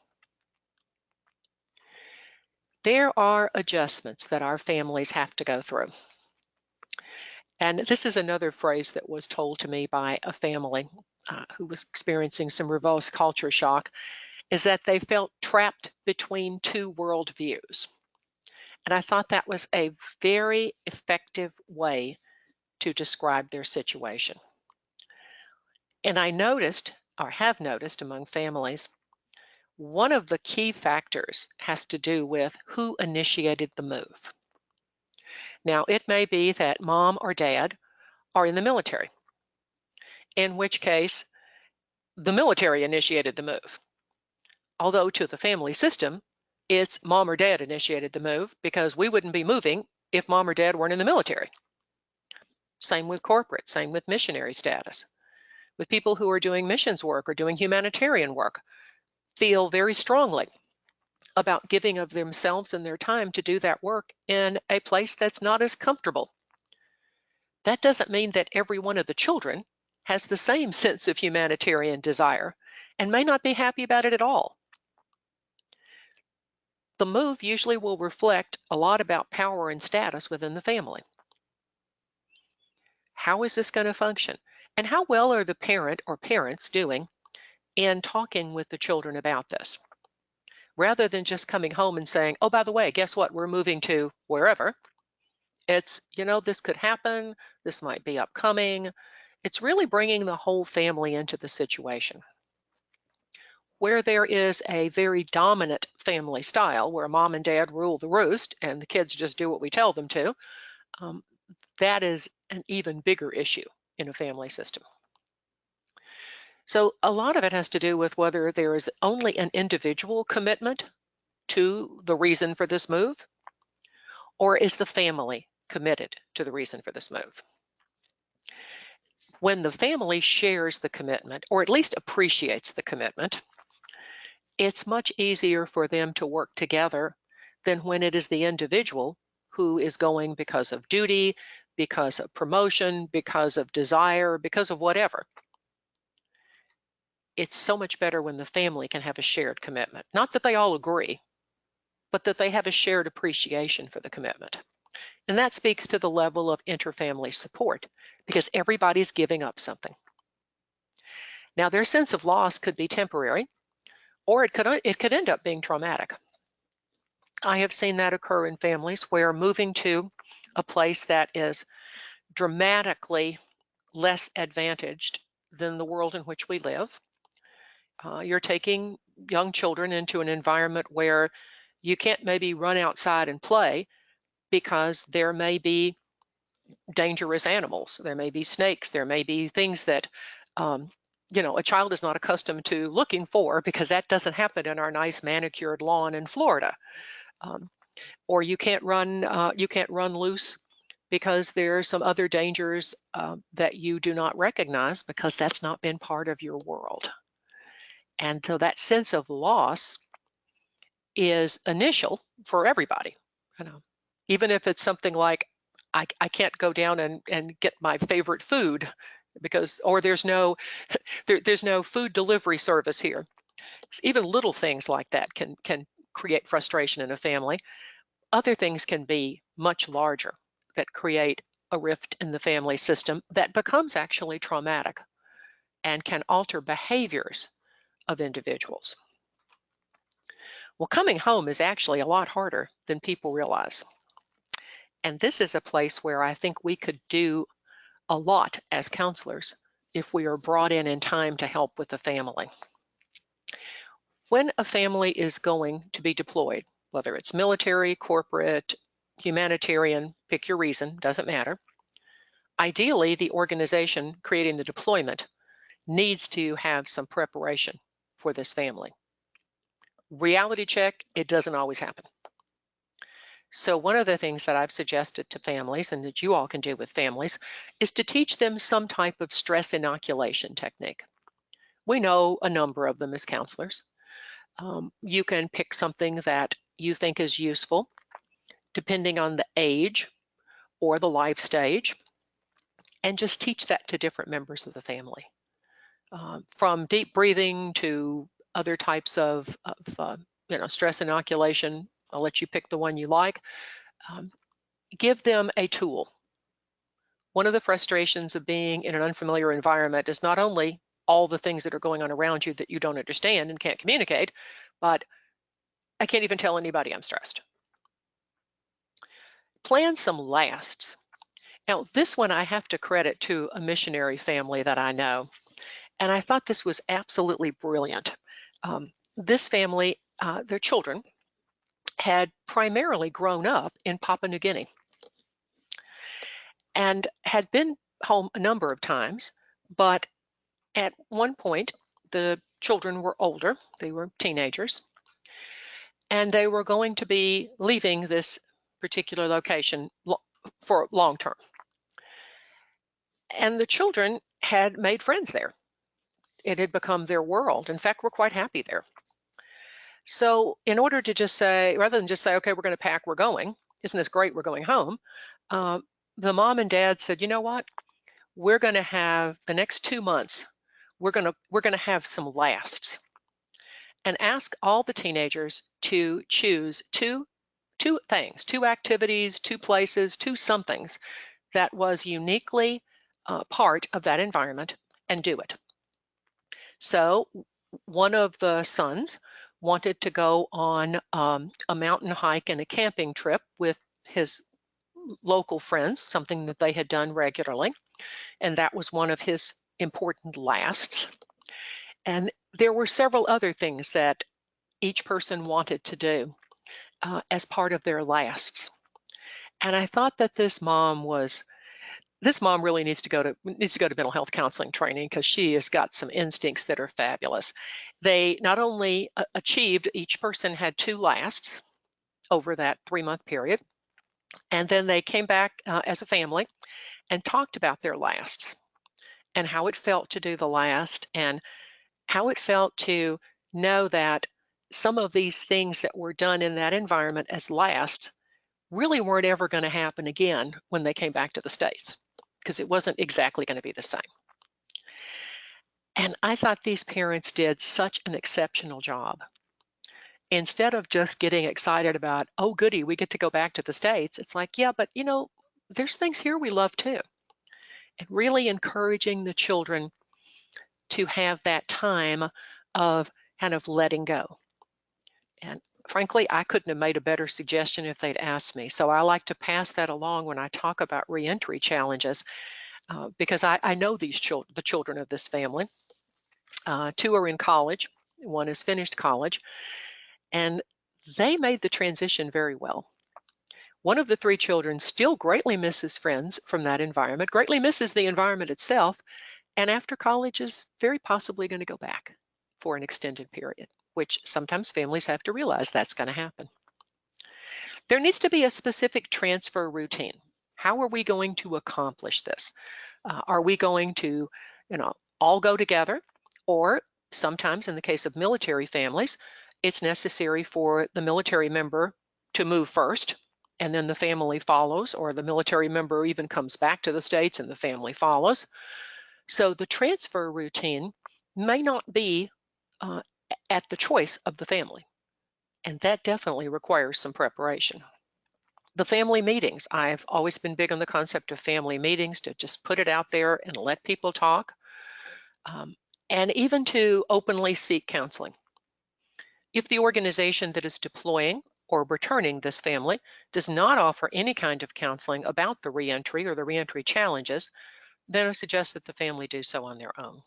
There are adjustments that our families have to go through. And this is another phrase that was told to me by a family who was experiencing some reverse culture shock, is that they felt trapped between two worldviews. And I thought that was a very effective way to describe their situation. And I noticed, or have noticed among families, one of the key factors has to do with who initiated the move. Now, it may be that mom or dad are in the military, in which case the military initiated the move. Although to the family system, it's mom or dad initiated the move, because we wouldn't be moving if mom or dad weren't in the military. Same with corporate, same with missionary status. With people who are doing missions work or doing humanitarian work, feel very strongly about giving of themselves and their time to do that work in a place that's not as comfortable. That doesn't mean that every one of the children has the same sense of humanitarian desire and may not be happy about it at all. The move usually will reflect a lot about power and status within the family. How is this going to function? And how well are the parent or parents doing in talking with the children about this? Rather than just coming home and saying, oh, by the way, guess what? We're moving to wherever. It's, this could happen. This might be upcoming. It's really bringing the whole family into the situation. Where there is a very dominant family style, where mom and dad rule the roost and the kids just do what we tell them to, that is an even bigger issue in a family system. So a lot of it has to do with whether there is only an individual commitment to the reason for this move, or is the family committed to the reason for this move? When the family shares the commitment, or at least appreciates the commitment, it's much easier for them to work together than when it is the individual who is going because of duty, because of promotion, because of desire, because of whatever. It's so much better when the family can have a shared commitment. Not that they all agree, but that they have a shared appreciation for the commitment. And that speaks to the level of interfamily support, because everybody's giving up something. Now, their sense of loss could be temporary, or it could end up being traumatic. I have seen that occur in families where moving to a place that is dramatically less advantaged than the world in which we live. You're taking young children into an environment where you can't maybe run outside and play because there may be dangerous animals, there may be snakes, there may be things that a child is not accustomed to looking for, because that doesn't happen in our nice manicured lawn in Florida. Or you can't run loose because there are some other dangers that you do not recognize, because that's not been part of your world. And so that sense of loss is initial for everybody. Even if it's something like, I can't go down and get my favorite food or there's no food delivery service here. Even little things like that can create frustration in a family. Other things can be much larger, that create a rift in the family system that becomes actually traumatic and can alter behaviors of individuals. Well, coming home is actually a lot harder than people realize. And this is a place where I think we could do a lot as counselors if we are brought in time to help with the family. When a family is going to be deployed, whether it's military, corporate, humanitarian, pick your reason, doesn't matter. Ideally, the organization creating the deployment needs to have some preparation for this family. Reality check, it doesn't always happen. So one of the things that I've suggested to families, and that you all can do with families, is to teach them some type of stress inoculation technique. We know a number of them as counselors. You can pick something that you think is useful, depending on the age or the life stage, and just teach that to different members of the family. From deep breathing to other types of stress inoculation. I'll let you pick the one you like. Give them a tool. One of the frustrations of being in an unfamiliar environment is not only all the things that are going on around you that you don't understand and can't communicate, but I can't even tell anybody I'm stressed. Plan some lasts. Now, this one I have to credit to a missionary family that I know, and I thought this was absolutely brilliant. This family, their children, had primarily grown up in Papua New Guinea and had been home a number of times, but at one point the children were older, they were teenagers, and they were going to be leaving this particular location for long term. And the children had made friends there. It had become their world. In fact, we're quite happy there. So in order to just say, rather than just say, okay, we're going to pack, we're going, isn't this great, we're going home, the mom and dad said, you know what, we're going to have the next 2 months, we're going to have some lasts, and ask all the teenagers to choose two things, 2 activities, 2 places, 2 somethings that was uniquely part of that environment, and do it. So one of the sons wanted to go on a mountain hike and a camping trip with his local friends, something that they had done regularly, and that was one of his important lasts. And there were several other things that each person wanted to do as part of their lasts. And I thought that this mom really needs to go to mental health counseling training, because she has got some instincts that are fabulous. They not only achieved, each person had 2 lasts over that 3-month period, and then they came back as a family and talked about their lasts and how it felt to do the last, and how it felt to know that some of these things that were done in that environment as last really weren't ever going to happen again when they came back to the States, because it wasn't exactly going to be the same. And I thought these parents did such an exceptional job. Instead of just getting excited about, oh, goody, we get to go back to the States, it's like, yeah, but there's things here we love too. And really encouraging the children to have that time of kind of letting go. And frankly, I couldn't have made a better suggestion if they'd asked me. So I like to pass that along when I talk about reentry challenges, because I know these children, the children of this family. 2 are in college, 1 has finished college, and they made the transition very well. One of the 3 children still greatly misses friends from that environment, greatly misses the environment itself, and after college is very possibly going to go back for an extended period, which sometimes families have to realize that's going to happen. There needs to be a specific transfer routine. How are we going to accomplish this? Are we going to, all go together? Or sometimes in the case of military families, it's necessary for the military member to move first, and then the family follows, or the military member even comes back to the States and the family follows. So the transfer routine may not be at the choice of the family, and that definitely requires some preparation. The family meetings, I've always been big on the concept of family meetings, to just put it out there and let people talk, and even to openly seek counseling. If the organization that is deploying or returning this family does not offer any kind of counseling about the reentry or the reentry challenges, then I suggest that the family do so on their own.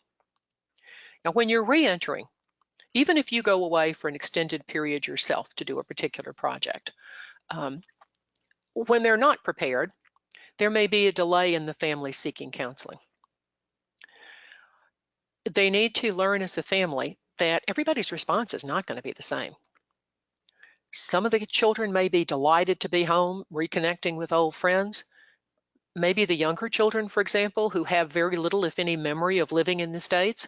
Now, when you're reentering, even if you go away for an extended period yourself to do a particular project, when they're not prepared, there may be a delay in the family seeking counseling. They need to learn as a family that everybody's response is not going to be the same. Some of the children may be delighted to be home, reconnecting with old friends. Maybe the younger children, for example, who have very little, if any, memory of living in the States,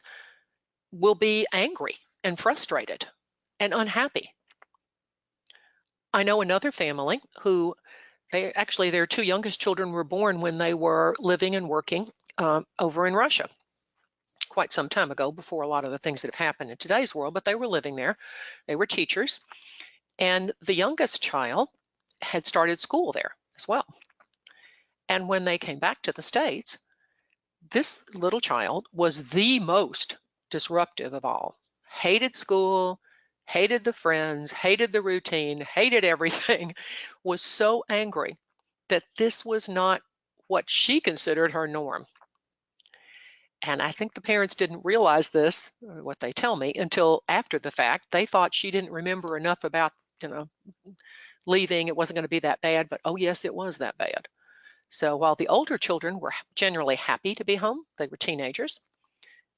will be angry and frustrated and unhappy. I know another family who their 2 youngest children were born when they were living and working over in Russia quite some time ago, before a lot of the things that have happened in today's world, but they were living there. They were teachers, and the youngest child had started school there as well. And when they came back to the States, this little child was the most disruptive of all. Hated school, hated the friends, hated the routine, hated everything, was so angry that this was not what she considered her norm. And I think the parents didn't realize this, what they tell me, until after the fact. They thought she didn't remember enough about, leaving. It wasn't going to be that bad, but oh yes, it was that bad. So while the older children were generally happy to be home, they were teenagers,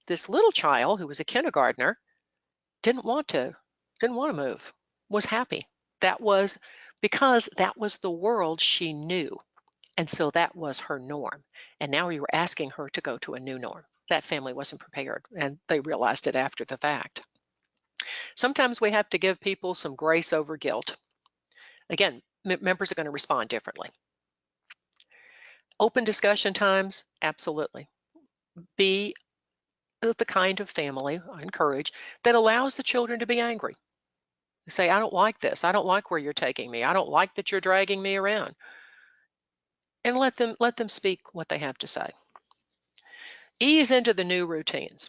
this little child who was a kindergartner didn't want to move, was happy. That was because that was the world she knew. And so that was her norm. And now we were asking her to go to a new norm. That family wasn't prepared, and they realized it after the fact. Sometimes we have to give people some grace over guilt. Again, members are going to respond differently. Open discussion times, absolutely. Be the kind of family, I encourage, that allows the children to be angry. Say, I don't like this. I don't like where you're taking me. I don't like that you're dragging me around. And let them speak what they have to say. Ease into the new routines.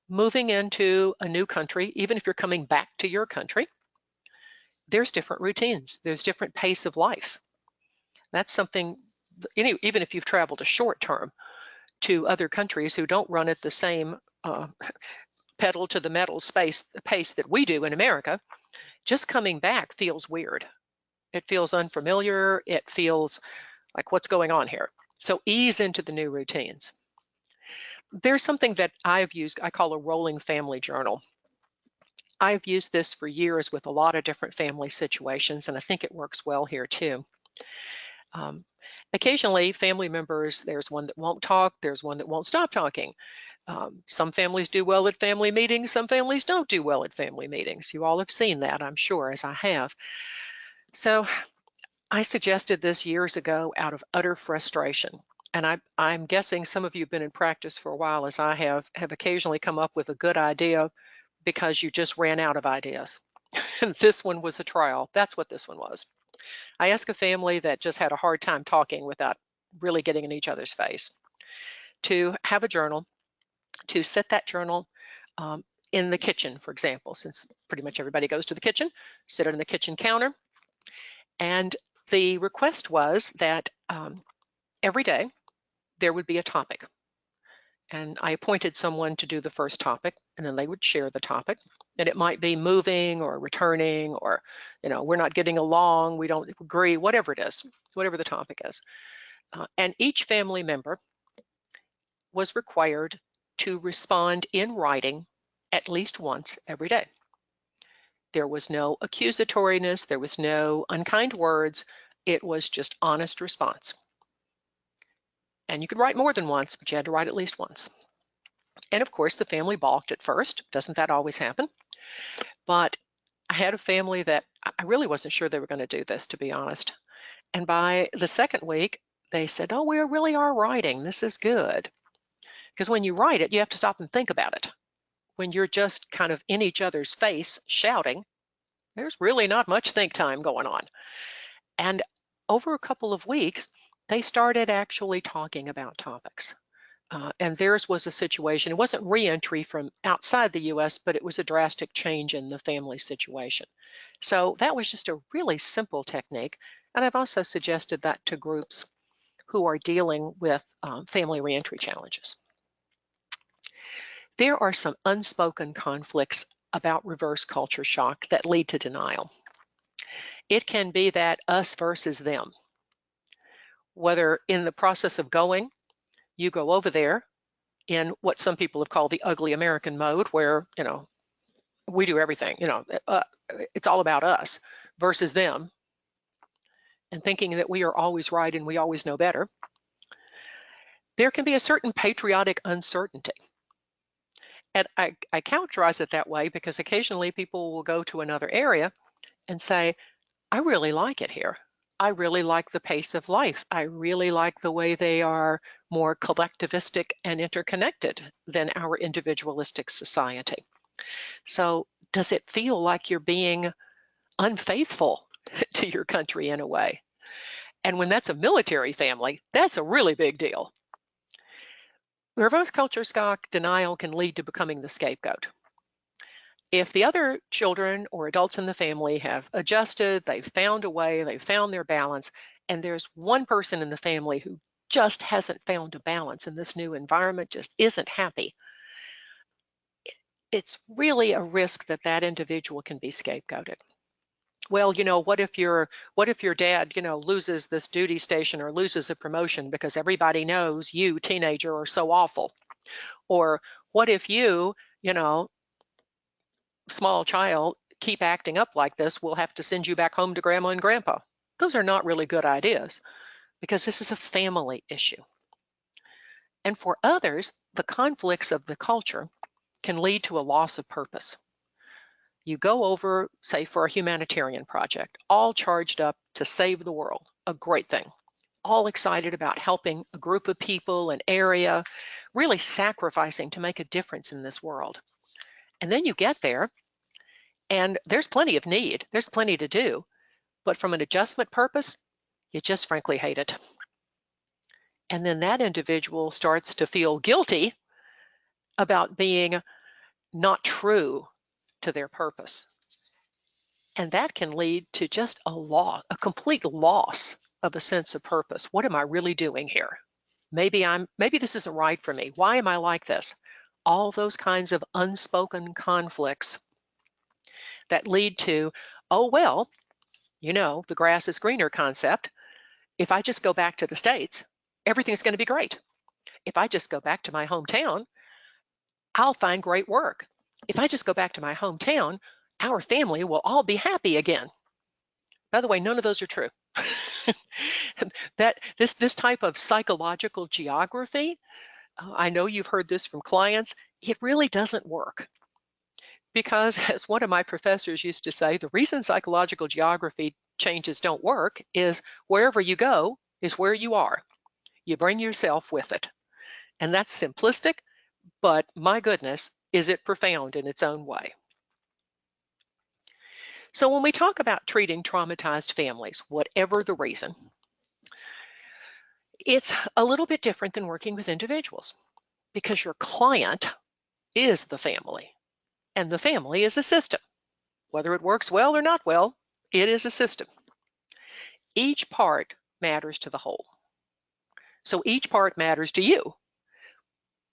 Moving into a new country, even if you're coming back to your country, there's different routines. There's different pace of life. That's something, even if you've traveled a short term to other countries who don't run at the same pedal to the metal pace that we do in America, just coming back feels weird. It feels unfamiliar. It feels like, what's going on here? So ease into the new routines. There's something that I've used, I call a rolling family journal. I've used this for years with a lot of different family situations, and I think it works well here too. Occasionally, family members, there's one that won't talk, there's one that won't stop talking. Some families do well at family meetings, some families don't do well at family meetings. You all have seen that, I'm sure, as I have. So I suggested this years ago out of utter frustration. And I'm guessing some of you have been in practice for a while, as I have occasionally come up with a good idea because you just ran out of ideas. And this one was a trial. That's what this one was. I asked a family that just had a hard time talking without really getting in each other's face to have a journal, to set that journal in the kitchen, for example, since pretty much everybody goes to the kitchen, sit it on the kitchen counter. And the request was that every day there would be a topic. And I appointed someone to do the first topic, and then they would share the topic. And it might be moving or returning, or, we're not getting along, we don't agree, whatever it is, whatever the topic is. And each family member was required to respond in writing at least once every day. There was no accusatoriness, there was no unkind words, it was just honest response. And you could write more than once, but you had to write at least once. And of course, the family balked at first. Doesn't that always happen? But I had a family that I really wasn't sure they were going to do this, to be honest. And by the second week, they said, oh, we really are writing. This is good. Because when you write it, you have to stop and think about it. When you're just kind of in each other's face shouting, there's really not much think time going on. And over a couple of weeks, they started actually talking about topics. And theirs was a situation, it wasn't re-entry from outside the US, but it was a drastic change in the family situation. So that was just a really simple technique. And I've also suggested that to groups who are dealing with family re-entry challenges. There are some unspoken conflicts about reverse culture shock that lead to denial. It can be that us versus them. Whether in the process of going, you go over there in what some people have called the ugly American mode, where, we do everything, it's all about us versus them, and thinking that we are always right and we always know better. There can be a certain patriotic uncertainty. And I characterize it that way because occasionally people will go to another area and say, I really like it here. I really like the pace of life. I really like the way they are more collectivistic and interconnected than our individualistic society. So does it feel like you're being unfaithful to your country in a way? And when that's a military family, that's a really big deal. Reverse culture shock denial can lead to becoming the scapegoat. If the other children or adults in the family have adjusted, they've found a way, they've found their balance, and there's one person in the family who just hasn't found a balance in this new environment, just isn't happy, it's really a risk that that individual can be scapegoated. Well, what if your dad, loses this duty station or loses a promotion because everybody knows you, teenager, are so awful? Or what if you, small child, keep acting up like this, we'll have to send you back home to grandma and grandpa? Those are not really good ideas because this is a family issue. And for others, the conflicts of the culture can lead to a loss of purpose. You go over, say, for a humanitarian project, all charged up to save the world, a great thing, all excited about helping a group of people, an area, really sacrificing to make a difference in this world. And then you get there, and there's plenty of need, there's plenty to do, but from an adjustment purpose, you just frankly hate it. And then that individual starts to feel guilty about being not true to their purpose. And that can lead to just a complete loss of a sense of purpose. What am I really doing here? Maybe this isn't right for me. Why am I like this? All those kinds of unspoken conflicts that lead to, oh, well, the grass is greener concept. If I just go back to the States, everything's going to be great. If I just go back to my hometown, I'll find great work. If I just go back to my hometown, our family will all be happy again. By the way, none of those are true. This type of psychological geography, I know you've heard this from clients, it really doesn't work. Because as one of my professors used to say, the reason psychological geography changes don't work is wherever you go is where you are. You bring yourself with it. And that's simplistic, but my goodness, is it profound in its own way. So when we talk about treating traumatized families, whatever the reason, it's a little bit different than working with individuals because your client is the family and the family is a system. Whether it works well or not well, it is a system. Each part matters to the whole. So each part matters to you,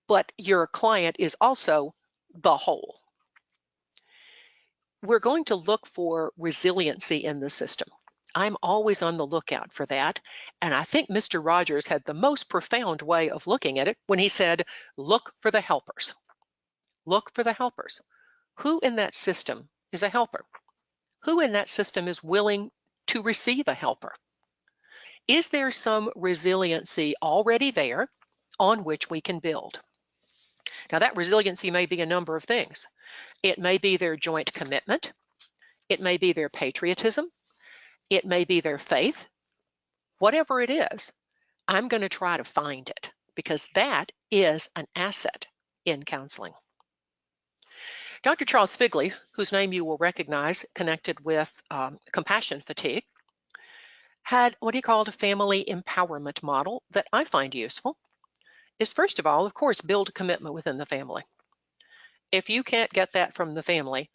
but your client is also the whole. We're going to look for resiliency in the system. I'm always on the lookout for that. And I think Mr. Rogers had the most profound way of looking at it when he said, look for the helpers. Look for the helpers. Who in that system is a helper? Who in that system is willing to receive a helper? Is there some resiliency already there on which we can build? Now, that resiliency may be a number of things. It may be their joint commitment. It may be their patriotism. It may be their faith. Whatever it is, I'm going to try to find it because that is an asset in counseling. Dr. Charles Figley, whose name you will recognize connected with compassion fatigue, had what he called a family empowerment model that I find useful. Is first of all, of course, build commitment within the family. If you can't get that from the family,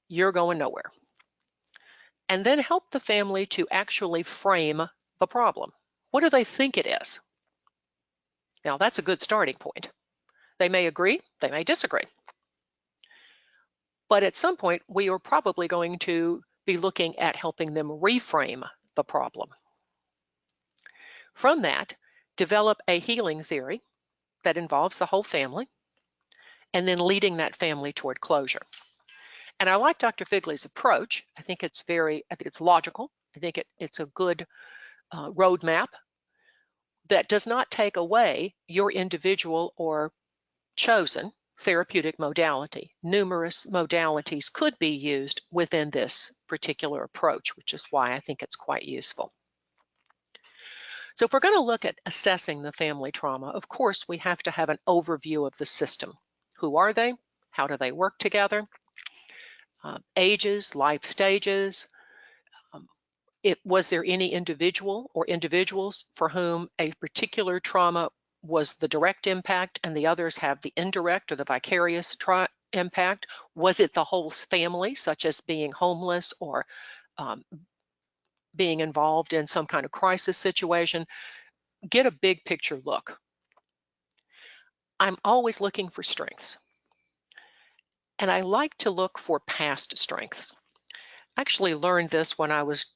you're going nowhere. And then help the family to actually frame the problem. What do they think it is? Now, that's a good starting point. They may agree, they may disagree. But at some point, we are probably going to be looking at helping them reframe the problem. From that, develop a healing theory that involves the whole family, and then leading that family toward closure. And I like Dr. Figley's approach. I think it's logical. I think it's a good roadmap that does not take away your individual or chosen therapeutic modality. Numerous modalities could be used within this particular approach, which is why I think it's quite useful. So if we're going to look at assessing the family trauma, of course, we have to have an overview of the system. Who are they? How do they work together? Ages, life stages. Was there any individual or individuals for whom a particular trauma was the direct impact and the others have the indirect or the vicarious impact? Was it the whole family, such as being homeless or being involved in some kind of crisis situation? Get a big picture look. I'm always looking for strengths. And I like to look for past strengths. I actually learned this when I was,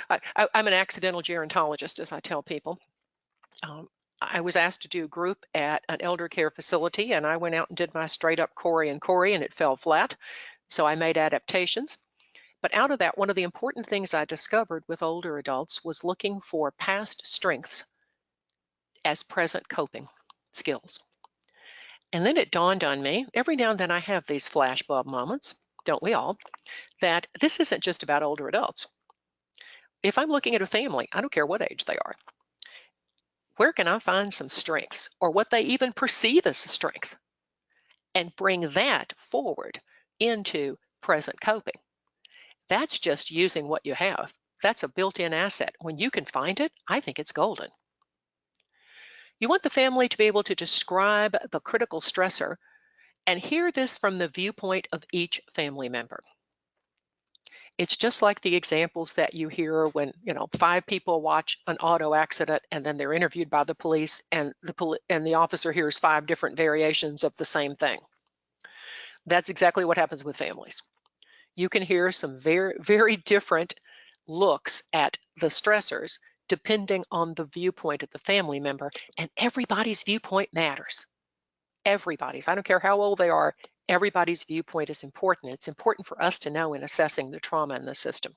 I'm an accidental gerontologist, as I tell people. I was asked to do a group at an elder care facility, and I went out and did my straight up Corey, and it fell flat. So I made adaptations. But out of that, one of the important things I discovered with older adults was looking for past strengths as present coping skills. And then it dawned on me, every now and then I have these flashbulb moments, don't we all, that this isn't just about older adults. If I'm looking at a family, I don't care what age they are, where can I find some strengths or what they even perceive as a strength and bring that forward into present coping? That's just using what you have. That's a built-in asset. When you can find it, I think it's golden. You want the family to be able to describe the critical stressor and hear this from the viewpoint of each family member. It's just like the examples that you hear when, 5 people watch an auto accident and then they're interviewed by the police and the officer hears 5 different variations of the same thing. That's exactly what happens with families. You can hear some very, very different looks at the stressors depending on the viewpoint of the family member, and everybody's viewpoint matters. Everybody's. I don't care how old they are, everybody's viewpoint is important. It's important for us to know in assessing the trauma in the system.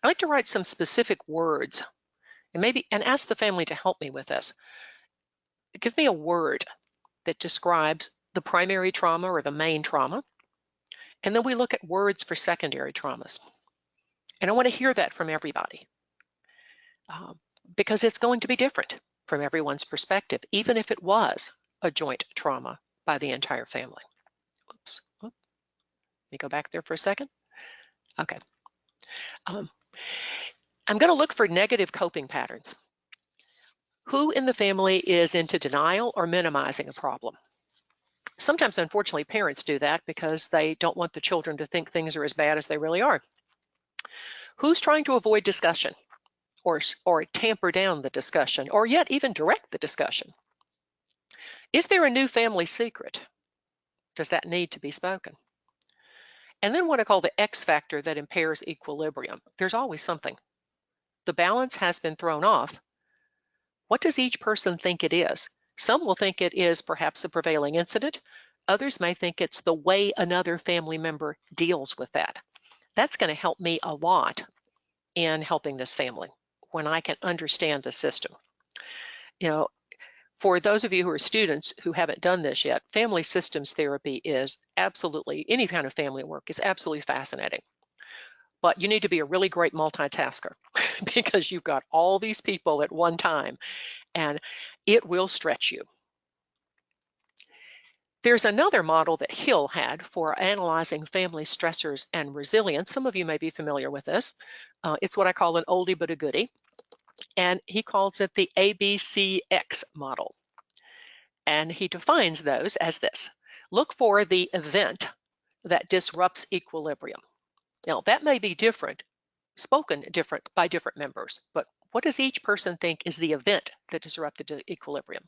I like to write some specific words and ask the family to help me with this. Give me a word that describes the primary trauma or the main trauma, and then we look at words for secondary traumas. And I want to hear that from everybody because it's going to be different from everyone's perspective, even if it was a joint trauma by the entire family. Oops. Let me go back there for a second. Okay. I'm going to look for negative coping patterns. Who in the family is into denial or minimizing a problem? Sometimes, unfortunately, parents do that because they don't want the children to think things are as bad as they really are. Who's trying to avoid discussion or tamper down the discussion or yet even direct the discussion? Is there a new family secret? Does that need to be spoken? And then what I call the X factor that impairs equilibrium. There's always something. The balance has been thrown off. What does each person think it is? Some will think it is perhaps a prevailing incident. Others may think it's the way another family member deals with that. That's going to help me a lot in helping this family when I can understand the system. You know, for those of you who are students who haven't done this yet, family systems therapy is absolutely, any kind of family work is absolutely fascinating. But you need to be a really great multitasker because you've got all these people at one time and it will stretch you. There's another model that Hill had for analyzing family stressors and resilience. Some of you may be familiar with this. It's what I call an oldie but a goodie. And he calls it the ABCX model. And he defines those as this. Look for the event that disrupts equilibrium. Now, that may be spoken different by different members, but what does each person think is the event that disrupted the equilibrium?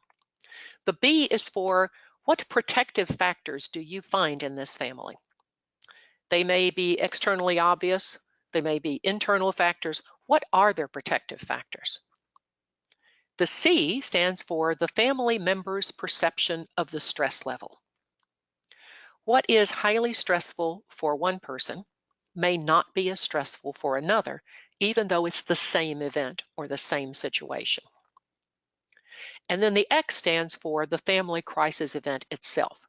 The B is for what protective factors do you find in this family? They may be externally obvious. They may be internal factors. What are their protective factors? The C stands for the family member's perception of the stress level. What is highly stressful for one person may not be as stressful for another, even though it's the same event or the same situation. And then the X stands for the family crisis event itself.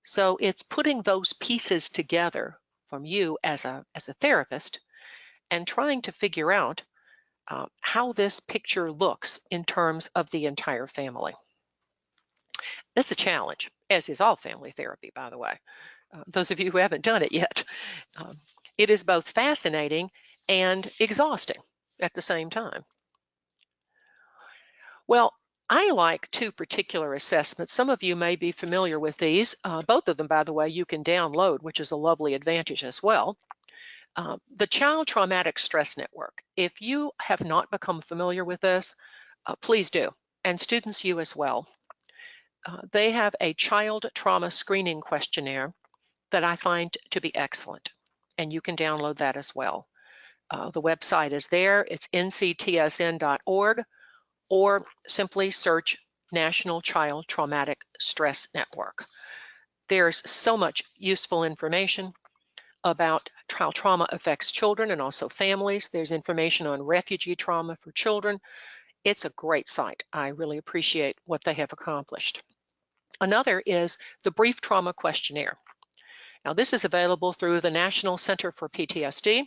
So it's putting those pieces together from you as a therapist and trying to figure out how this picture looks in terms of the entire family. That's a challenge, as is all family therapy, by the way. Those of you who haven't done it yet. It is both fascinating and exhausting at the same time. Well, I like two particular assessments. Some of you may be familiar with these. Both of them, by the way, you can download, which is a lovely advantage as well. The Child Traumatic Stress Network. If you have not become familiar with this, please do, and students, you as well. They have a child trauma screening questionnaire that I find to be excellent, and you can download that as well. The website is there. It's nctsn.org, or simply search National Child Traumatic Stress Network. There's so much useful information about how trauma affects children and also families. There's information on refugee trauma for children. It's a great site. I really appreciate what they have accomplished. Another is the Brief Trauma Questionnaire. Now, this is available through the National Center for PTSD.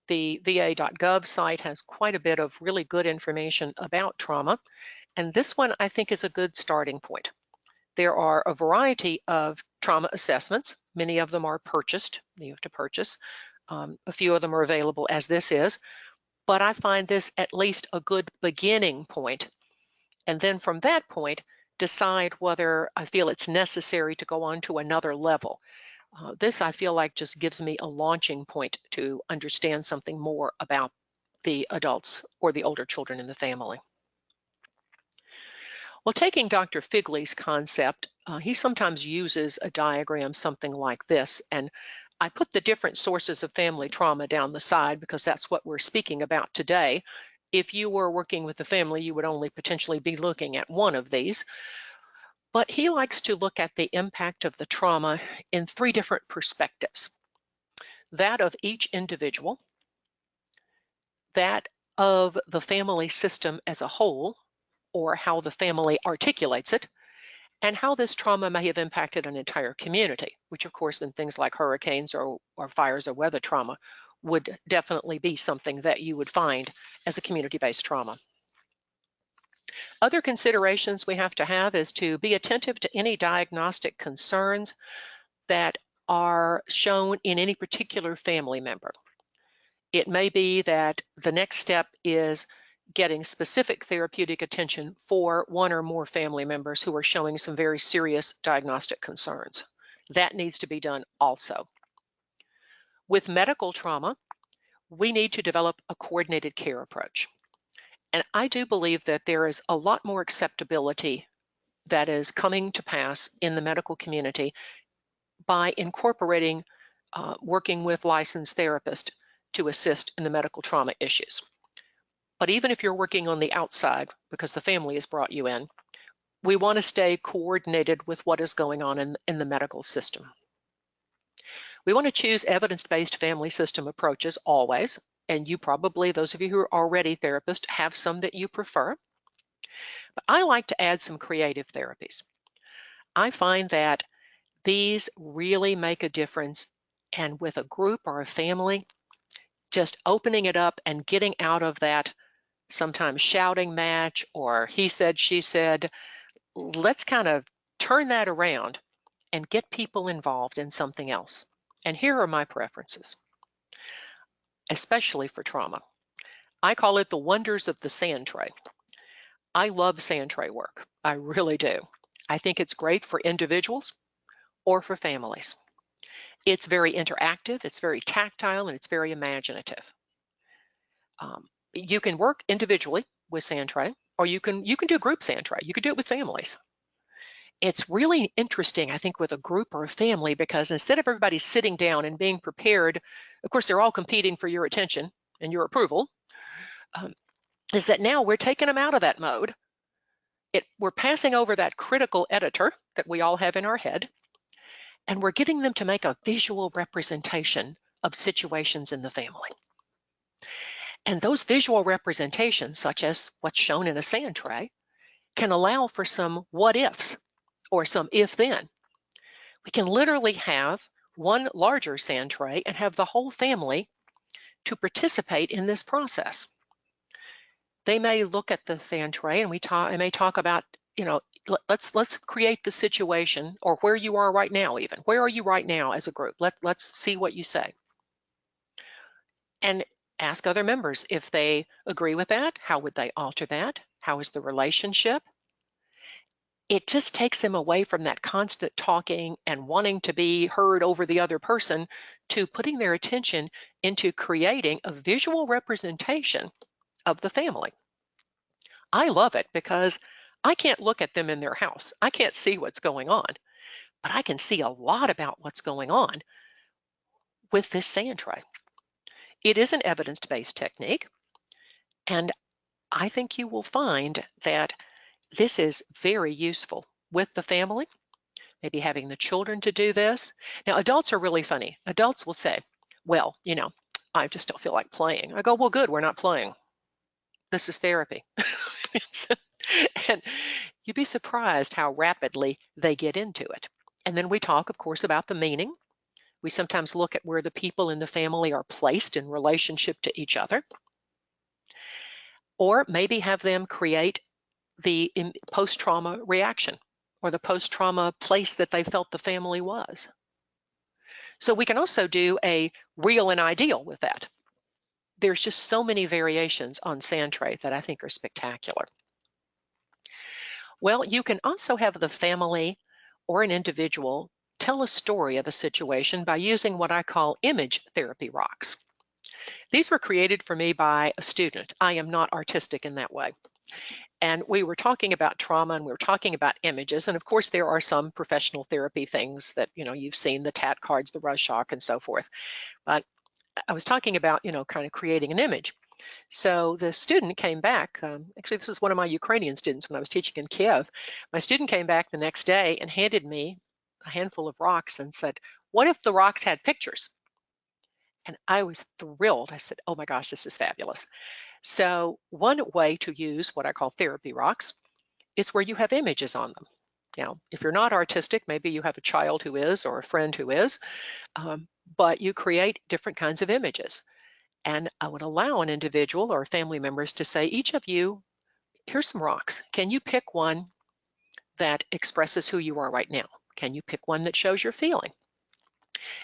The va.gov site has quite a bit of really good information about trauma, and this one I think is a good starting point. There are a variety of trauma assessments. Many of them are purchased. You have to purchase. A few of them are available as this is, but I find this at least a good beginning point. And then from that point, decide whether I feel it's necessary to go on to another level. This I feel like just gives me a launching point to understand something more about the adults or the older children in the family. Well, taking Dr. Figley's concept, he sometimes uses a diagram something like this, and I put the different sources of family trauma down the side because that's what we're speaking about today. If you were working with the family, you would only potentially be looking at one of these. But he likes to look at the impact of the trauma in three different perspectives. That of each individual, that of the family system as a whole, or how the family articulates it, and how this trauma may have impacted an entire community, which of course in things like hurricanes or fires or weather trauma would definitely be something that you would find as a community-based trauma. Other considerations we have to have is to be attentive to any diagnostic concerns that are shown in any particular family member. It may be that the next step is getting specific therapeutic attention for one or more family members who are showing some very serious diagnostic concerns. That needs to be done also. With medical trauma, we need to develop a coordinated care approach. And I do believe that there is a lot more acceptability that is coming to pass in the medical community by incorporating working with licensed therapists to assist in the medical trauma issues. But even if you're working on the outside, because the family has brought you in, we want to stay coordinated with what is going on in the medical system. We want to choose evidence-based family system approaches always, and you probably, those of you who are already therapists, have some that you prefer. But I like to add some creative therapies. I find that these really make a difference, and with a group or a family, just opening it up and getting out of that sometimes shouting match or he said, she said, let's kind of turn that around and get people involved in something else. And here are my preferences, especially for trauma. I call it the wonders of the sand tray. I love sand tray work. I really do. I think it's great for individuals or for families. It's very interactive, it's very tactile, and it's very imaginative. You can work individually with sand tray, or you can do group sand tray. You could do it with families. It's really interesting, I think, with a group or a family, because instead of everybody sitting down and being prepared, of course, they're all competing for your attention and your approval, is that now we're taking them out of that mode. We're passing over that critical editor that we all have in our head, and we're getting them to make a visual representation of situations in the family. And those visual representations, such as what's shown in a sand tray, can allow for some what ifs or some if then. We can literally have one larger sand tray and have the whole family to participate in this process. They may look at the sand tray and I may talk about, let's create the situation, or where you are right now even. Where are you right now as a group? Let's see what you say. And ask other members if they agree with that. How would they alter that? How is the relationship? It just takes them away from that constant talking and wanting to be heard over the other person to putting their attention into creating a visual representation of the family. I love it because I can't look at them in their house. I can't see what's going on, but I can see a lot about what's going on with this sand tray. It is an evidence-based technique, and I think you will find that this is very useful with the family, maybe having the children to do this. Now, adults are really funny. Adults will say, well, I just don't feel like playing. I go, well, good, we're not playing. This is therapy. And you'd be surprised how rapidly they get into it. And then we talk, of course, about the meaning. We sometimes look at where the people in the family are placed in relationship to each other. Or maybe have them create the post-trauma reaction or the post-trauma place that they felt the family was. So we can also do a real and ideal with that. There's just so many variations on sand tray that I think are spectacular. Well, you can also have the family or an individual tell a story of a situation by using what I call image therapy rocks. These were created for me by a student. I am not artistic in that way. And we were talking about trauma and we were talking about images. And of course, there are some professional therapy things that, you've seen, the TAT cards, the Rorschach, and so forth. But I was talking about, kind of creating an image. So the student came back, actually this is one of my Ukrainian students when I was teaching in Kiev. My student came back the next day and handed me a handful of rocks and said, what if the rocks had pictures? And I was thrilled. I said, oh my gosh, this is fabulous. So one way to use what I call therapy rocks is where you have images on them. Now, if you're not artistic, maybe you have a child who is or a friend who is, but you create different kinds of images. And I would allow an individual or family members to say, each of you, here's some rocks. Can you pick one that expresses who you are right now? Can you pick one that shows your feeling?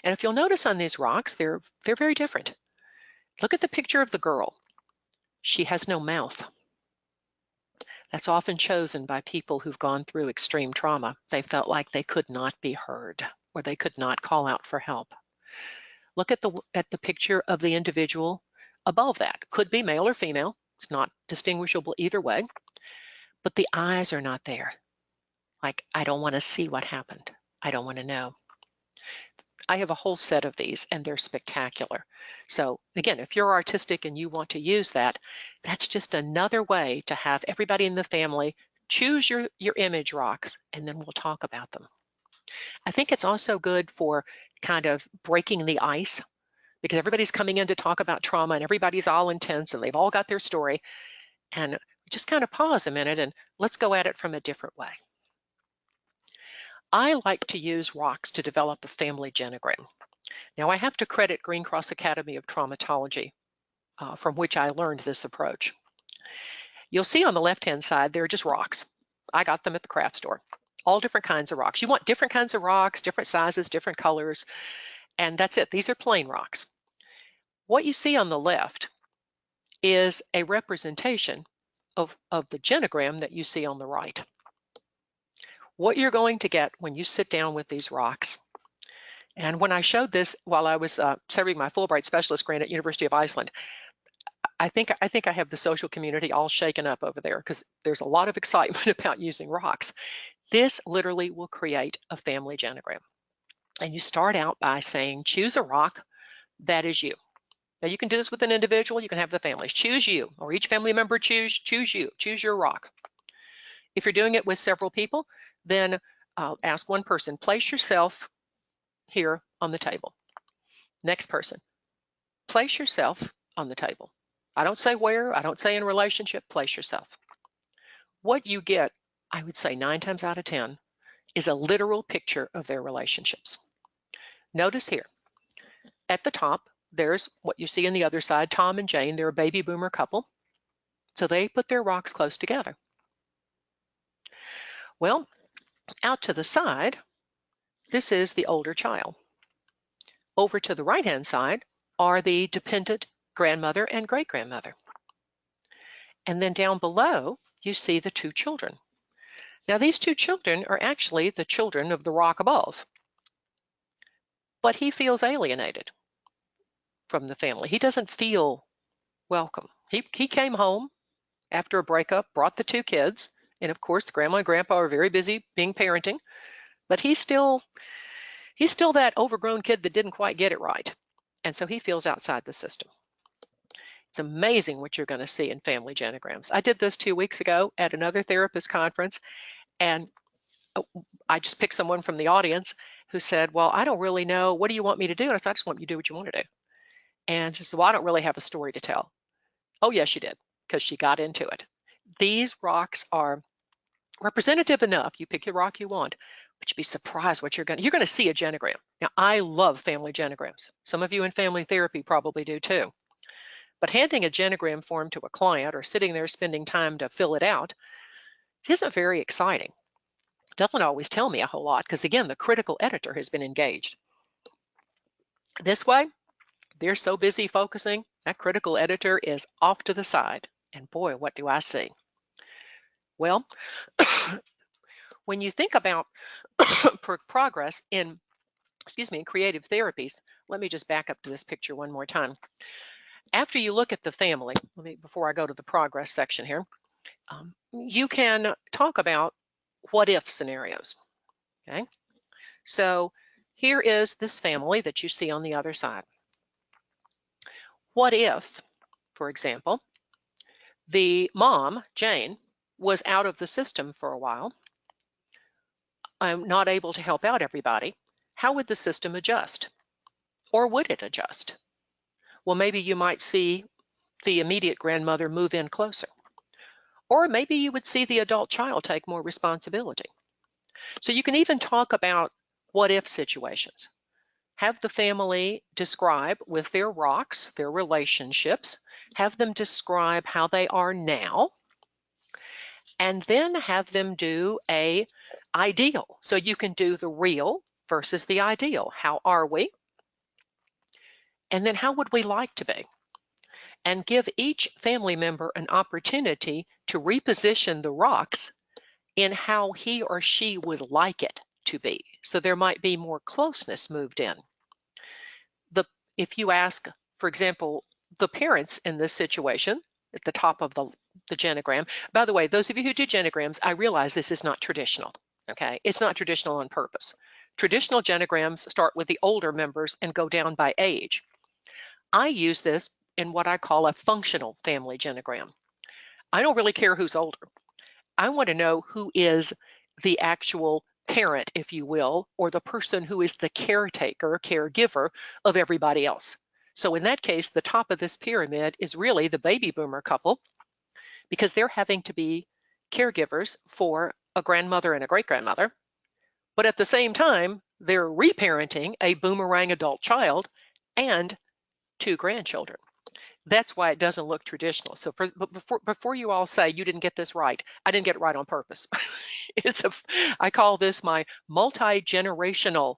And if you'll notice on these rocks, they're very different. Look at the picture of the girl. She has no mouth. That's often chosen by people who've gone through extreme trauma. They felt like they could not be heard or they could not call out for help. Look at the picture of the individual above that. Could be male or female. It's not distinguishable either way. But the eyes are not there. Like, I don't want to see what happened. I don't want to know. I have a whole set of these and they're spectacular. So again, if you're artistic and you want to use that, that's just another way to have everybody in the family choose your image rocks, and then we'll talk about them. I think it's also good for kind of breaking the ice, because everybody's coming in to talk about trauma and everybody's all intense and they've all got their story. And just kind of pause a minute and let's go at it from a different way. I like to use rocks to develop a family genogram. Now, I have to credit Green Cross Academy of Traumatology, from which I learned this approach. You'll see on the left-hand side, they're just rocks. I got them at the craft store. All different kinds of rocks. You want different kinds of rocks, different sizes, different colors, and that's it. These are plain rocks. What you see on the left is a representation of the genogram that you see on the right. What you're going to get when you sit down with these rocks. And when I showed this while I was serving my Fulbright Specialist grant at University of Iceland, I think I have the social community all shaken up over there because there's a lot of excitement about using rocks. This literally will create a family genogram. And you start out by saying, choose a rock that is you. Now you can do this with an individual, you can have the families. Choose you, or each family member choose you, choose your rock. If you're doing it with several people, then ask one person, place yourself here on the table. Next person, place yourself on the table. I don't say where, I don't say in relationship, place yourself. What you get, I would say 9 times out of 10, is a literal picture of their relationships. Notice here, at the top, there's what you see on the other side, Tom and Jane, they're a baby boomer couple. So they put their rocks close together. Well, out to the side, this is the older child. Over to the right-hand side are the dependent grandmother and great-grandmother. And then down below, you see the 2 children. Now, these 2 children are actually the children of the rock above. But he feels alienated from the family. He doesn't feel welcome. He came home after a breakup, brought the 2 kids, and of course, grandma and grandpa are very busy being parenting, but he's still that overgrown kid that didn't quite get it right. And so he feels outside the system. It's amazing what you're going to see in family genograms. I did this 2 weeks ago at another therapist conference, and I just picked someone from the audience who said, well, I don't really know. What do you want me to do? And I said, I just want you to do what you want to do. And she said, well, I don't really have a story to tell. Oh, yes, you did, because she got into it. These rocks are representative enough. You pick your rock you want, but you'd be surprised what you're going to see a genogram. Now, I love family genograms. Some of you in family therapy probably do too. But handing a genogram form to a client or sitting there spending time to fill it out isn't very exciting. It doesn't always tell me a whole lot because, again, the critical editor has been engaged. This way, they're so busy focusing, that critical editor is off to the side. And boy, what do I see? Well, when you think about progress in creative therapies, let me just back up to this picture one more time. After you look at the family, before I go to the progress section here, you can talk about what if scenarios. Okay, so here is this family that you see on the other side. What if, for example, the mom, Jane, was out of the system for a while, not able to help out everybody? How would the system adjust? Or would it adjust? Well, maybe you might see the immediate grandmother move in closer. Or maybe you would see the adult child take more responsibility. So you can even talk about what if situations. Have the family describe with their rocks, their relationships, have them describe how they are now, and then have them do a ideal. So you can do the real versus the ideal. How are we? And then how would we like to be? And give each family member an opportunity to reposition the rocks in how he or she would like it to be. So there might be more closeness moved in. If you ask, for example, the parents in this situation at the top of the genogram, by the way, those of you who do genograms, I realize this is not traditional, okay? It's not traditional on purpose. Traditional genograms start with the older members and go down by age. I use this in what I call a functional family genogram. I don't really care who's older. I want to know who is the actual parent, if you will, or the person who is the caretaker, caregiver of everybody else. So in that case, the top of this pyramid is really the baby boomer couple, because they're having to be caregivers for a grandmother and a great-grandmother. But at the same time, they're reparenting a boomerang adult child and 2 grandchildren. That's why it doesn't look traditional. So before you all say you didn't get this right, I didn't get it right on purpose. I call this my multi-generational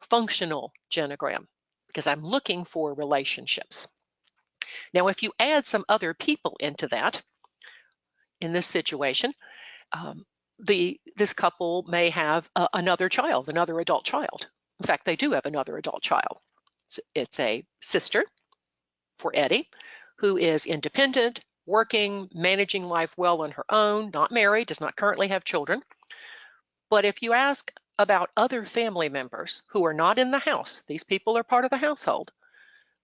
functional genogram, because I'm looking for relationships. Now, if you add some other people into that, in this situation, this couple may have another child, another adult child. In fact, they do have another adult child. It's a sister for Eddie, who is independent, working, managing life well on her own, not married, does not currently have children. But if you ask about other family members who are not in the house, these people are part of the household,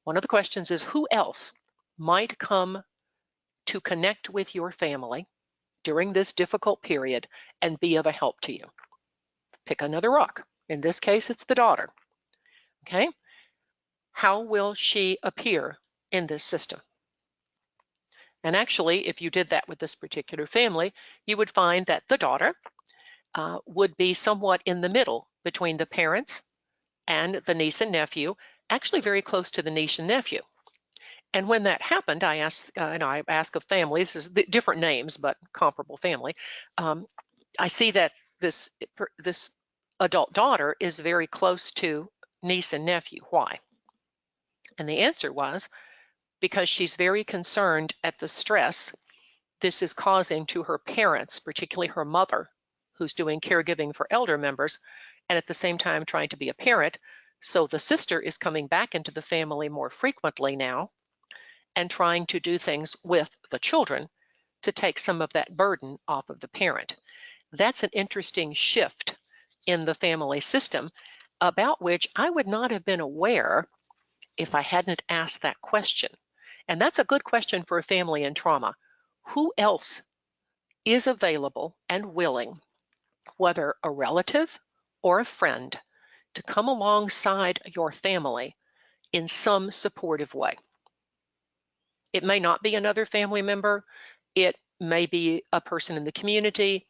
one of the questions is who else might come to connect with your family during this difficult period and be of a help to you? Pick another rock. In this case, it's the daughter. Okay? How will she appear in this system? And actually, if you did that with this particular family, you would find that the daughter would be somewhat in the middle between the parents and the niece and nephew, actually very close to the niece and nephew. And when that happened, I asked, and I ask of family, this is different names, but comparable family, I see that this adult daughter is very close to niece and nephew. Why? And the answer was because she's very concerned at the stress this is causing to her parents, particularly her mother, who's doing caregiving for elder members, and at the same time trying to be a parent. So the sister is coming back into the family more frequently now and trying to do things with the children to take some of that burden off of the parent. That's an interesting shift in the family system about which I would not have been aware if I hadn't asked that question. And that's a good question for a family in trauma. Who else is available and willing, whether a relative or a friend, to come alongside your family in some supportive way? It may not be another family member. It may be a person in the community.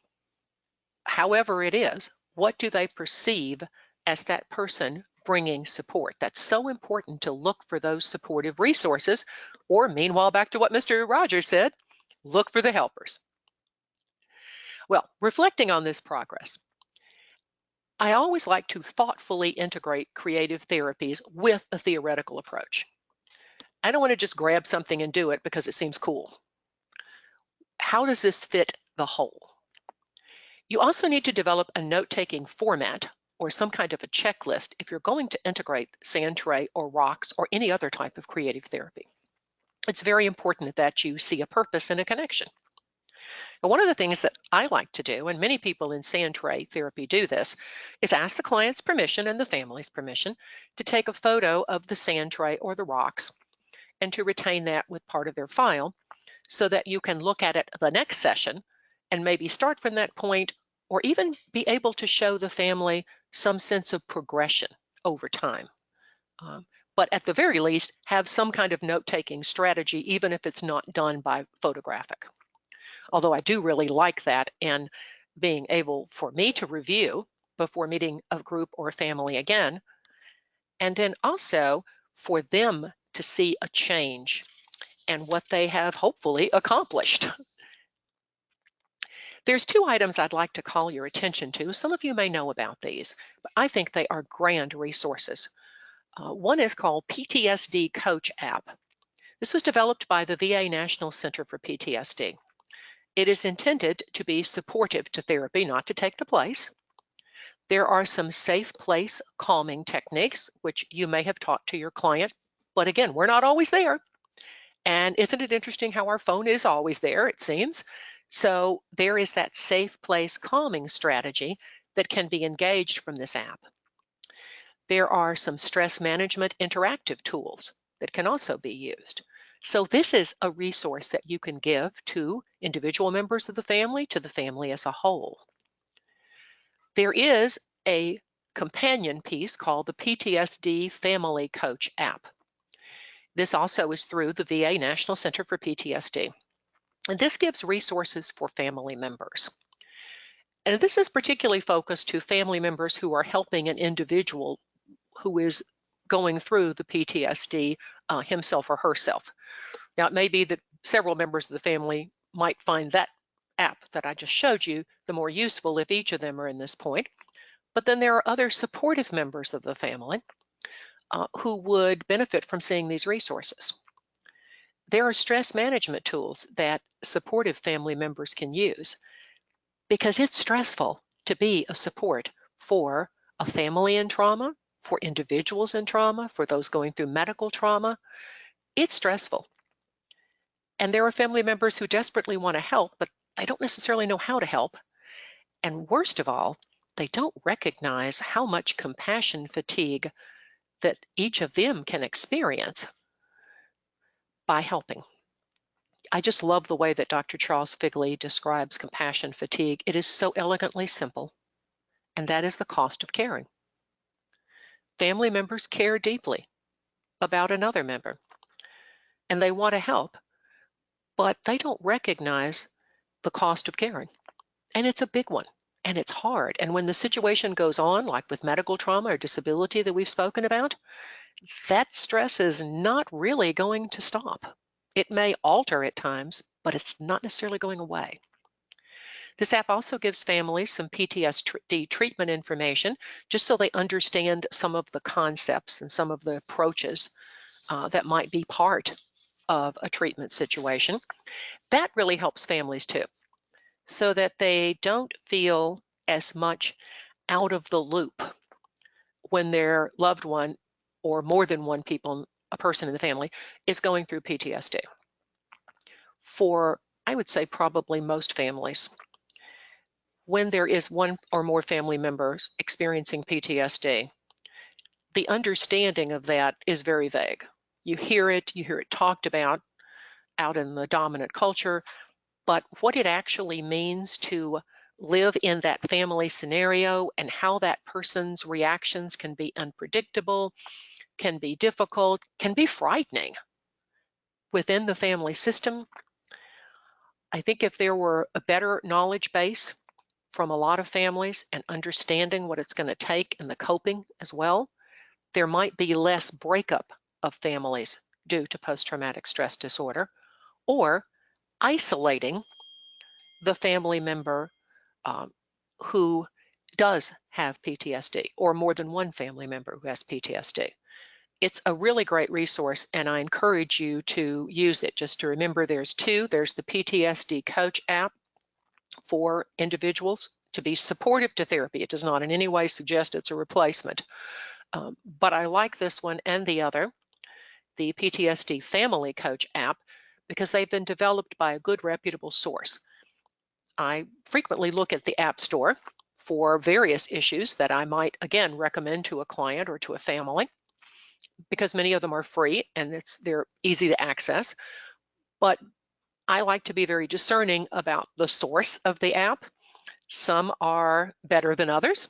However it is, what do they perceive as that person bringing support? That's so important to look for those supportive resources, or meanwhile, back to what Mr. Rogers said, look for the helpers. Well, reflecting on this progress, I always like to thoughtfully integrate creative therapies with a theoretical approach. I don't want to just grab something and do it because it seems cool. How does this fit the whole? You also need to develop a note-taking format or some kind of a checklist if you're going to integrate sand tray or rocks or any other type of creative therapy. It's very important that you see a purpose and a connection. And one of the things that I like to do, and many people in sand tray therapy do this, is ask the client's permission and the family's permission to take a photo of the sand tray or the rocks and to retain that with part of their file so that you can look at it the next session and maybe start from that point, or even be able to show the family some sense of progression over time. but at the very least, have some kind of note-taking strategy, even if it's not done by photographic. Although I do really like that, and being able for me to review before meeting a group or family again, and then also for them to see a change and what they have hopefully accomplished. There's two items I'd like to call your attention to. Some of you may know about these, but I think they are grand resources. One is called PTSD Coach app. This was developed by the VA National Center for PTSD. It is intended to be supportive to therapy, not to take the place. There are some safe place calming techniques, which you may have taught to your client, but again, we're not always there. And isn't it interesting how our phone is always there, it seems? So there is that safe place calming strategy that can be engaged from this app. There are some stress management interactive tools that can also be used. So this is a resource that you can give to individual members of the family, to the family as a whole. There is a companion piece called the PTSD Family Coach app. This also is through the VA National Center for PTSD. And this gives resources for family members. And this is particularly focused to family members who are helping an individual who is going through the PTSD himself or herself. Now, it may be that several members of the family might find that app that I just showed you the more useful if each of them are in this point. But then there are other supportive members of the family who would benefit from seeing these resources. There are stress management tools that supportive family members can use because it's stressful to be a support for a family in trauma, for individuals in trauma, for those going through medical trauma. It's stressful. And there are family members who desperately want to help, but they don't necessarily know how to help. And worst of all, they don't recognize how much compassion fatigue that each of them can experience by helping. I just love the way that Dr. Charles Figley describes compassion fatigue. It is so elegantly simple, and that is the cost of caring. Family members care deeply about another member, and they want to help, but they don't recognize the cost of caring. And it's a big one, and it's hard. And when the situation goes on, like with medical trauma or disability that we've spoken about, that stress is not really going to stop. It may alter at times, but it's not necessarily going away. This app also gives families some PTSD treatment information, just so they understand some of the concepts and some of the approaches that might be part of a treatment situation. That really helps families too, so that they don't feel as much out of the loop when their loved one or more than one a person in the family is going through PTSD. For, I would say, probably most families, when there is one or more family members experiencing PTSD, the understanding of that is very vague. You hear it talked about out in the dominant culture, but what it actually means to live in that family scenario and how that person's reactions can be unpredictable, can be difficult, can be frightening within the family system. I think if there were a better knowledge base from a lot of families and understanding what it's going to take and the coping as well, there might be less breakup of families due to post-traumatic stress disorder, or isolating the family member who does have PTSD, or more than one family member who has PTSD. It's a really great resource, and I encourage you to use it. Just to remember, there's two. There's the PTSD Coach app for individuals to be supportive to therapy. It does not in any way suggest it's a replacement. But I like this one and the other, the PTSD Family Coach app, because they've been developed by a good, reputable source. I frequently look at the App Store for various issues that I might, again, recommend to a client or to a family, because many of them are free and they're easy to access. But I like to be very discerning about the source of the app. Some are better than others.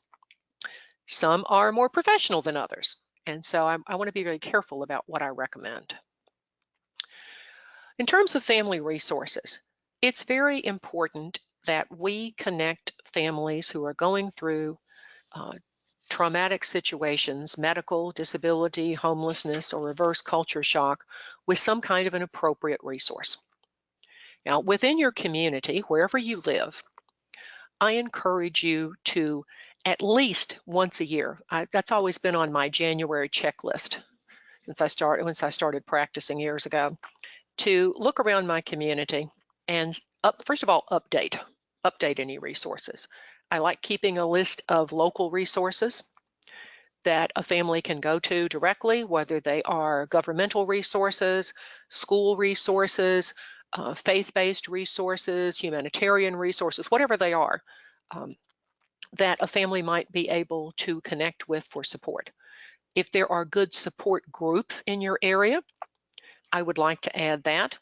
Some are more professional than others. And so I want to be very careful about what I recommend. In terms of family resources, it's very important that we connect families who are going through uh, traumatic situations, medical, disability, homelessness, or reverse culture shock, with some kind of an appropriate resource. Now, within your community, wherever you live, I encourage you to at least once a year, that's always been on my January checklist since I started practicing years ago, to look around my community and first of all, update any resources. I like keeping a list of local resources that a family can go to directly, whether they are governmental resources, school resources, faith-based resources, humanitarian resources, whatever they are, that a family might be able to connect with for support. If there are good support groups in your area, I would like to add that.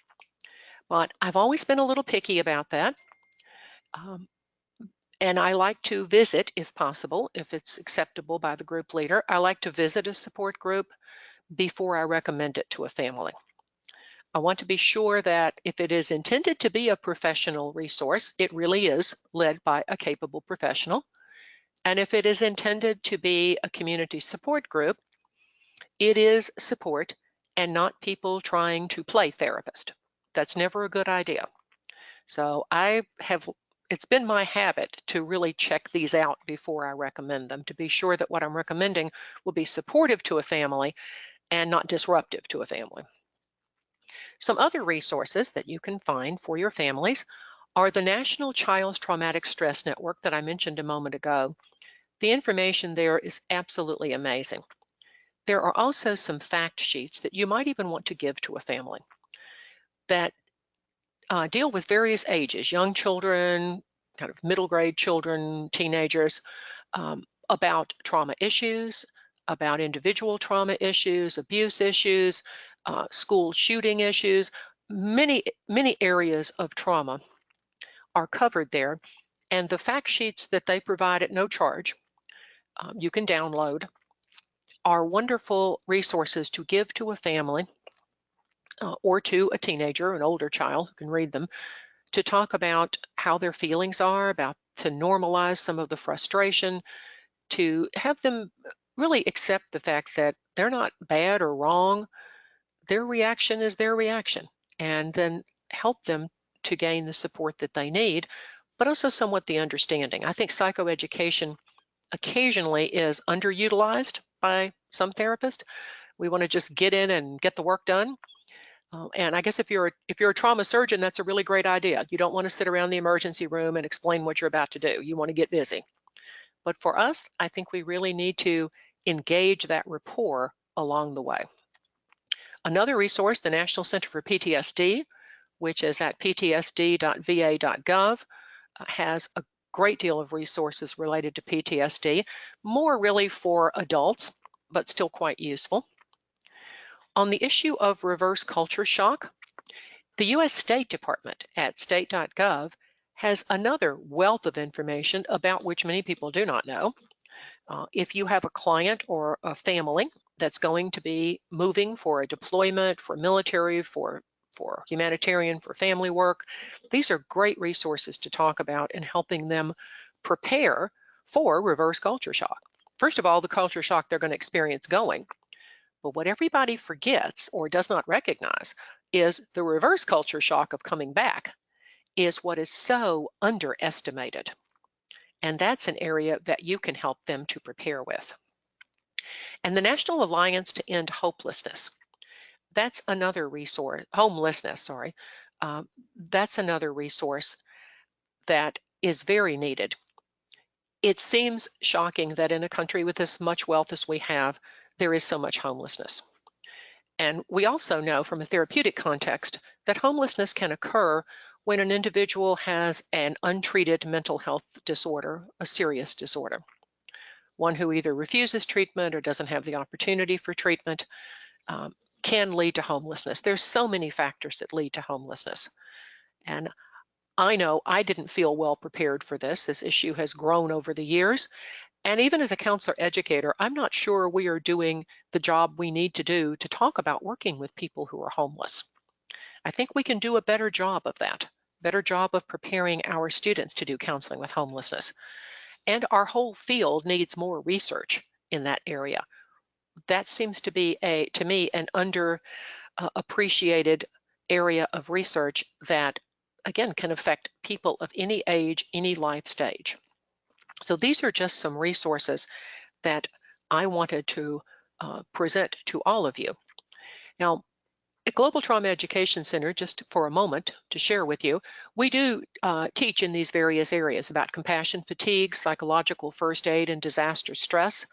But I've always been a little picky about that. And I like to visit, if possible, if it's acceptable by the group leader, I like to visit a support group before I recommend it to a family. I want to be sure that if it is intended to be a professional resource, it really is led by a capable professional. And if it is intended to be a community support group, it is support and not people trying to play therapist. That's never a good idea. So it's been my habit to really check these out before I recommend them, to be sure that what I'm recommending will be supportive to a family and not disruptive to a family. Some other resources that you can find for your families are the National Child Traumatic Stress Network that I mentioned a moment ago. The information there is absolutely amazing. There are also some fact sheets that you might even want to give to a family that deal with various ages, young children, kind of middle grade children, teenagers, about trauma issues, about individual trauma issues, abuse issues, school shooting issues. Many areas of trauma are covered there. And the fact sheets that they provide at no charge, you can download, are wonderful resources to give to a family or to a teenager, an older child who can read them, to talk about how their feelings are, to normalize some of the frustration, to have them really accept the fact that they're not bad or wrong. Their reaction is their reaction, and then help them to gain the support that they need, but also somewhat the understanding. I think psychoeducation occasionally is underutilized by some therapists. We want to just get in and get the work done. And I guess if you're a trauma surgeon, that's a really great idea. You don't want to sit around the emergency room and explain what you're about to do. You want to get busy. But for us, I think we really need to engage that rapport along the way. Another resource, the National Center for PTSD, which is at ptsd.va.gov, has a great deal of resources related to PTSD, more really for adults, but still quite useful. On the issue of reverse culture shock, the U.S. State Department at state.gov has another wealth of information about which many people do not know. If you have a client or a family that's going to be moving for a deployment, for military, for humanitarian, for family work, these are great resources to talk about in helping them prepare for reverse culture shock. First of all, the culture shock they're going to experience going. But what everybody forgets or does not recognize is the reverse culture shock of coming back is what is so underestimated. And that's an area that you can help them to prepare with. And the National Alliance to End Hopelessness, that's another resource, homelessness, sorry. That's another resource that is very needed. It seems shocking that in a country with as much wealth as we have, there is so much homelessness. And we also know from a therapeutic context that homelessness can occur when an individual has an untreated mental health disorder, a serious disorder, one who either refuses treatment or doesn't have the opportunity for treatment, can lead to homelessness. There's so many factors that lead to homelessness. And I know I didn't feel well prepared for this. This issue has grown over the years, And even as a counselor educator, I'm not sure we are doing the job we need to do to talk about working with people who are homeless. I think we can do a better job of that, better job of preparing our students to do counseling with homelessness. And our whole field needs more research in that area. That seems to be, to me, an underappreciated area of research that, again, can affect people of any age, any life stage. So these are just some resources that I wanted to present to all of you. Now, at Global Trauma Education Center, just for a moment to share with you, we do teach in these various areas about compassion fatigue, psychological first aid, and disaster stress.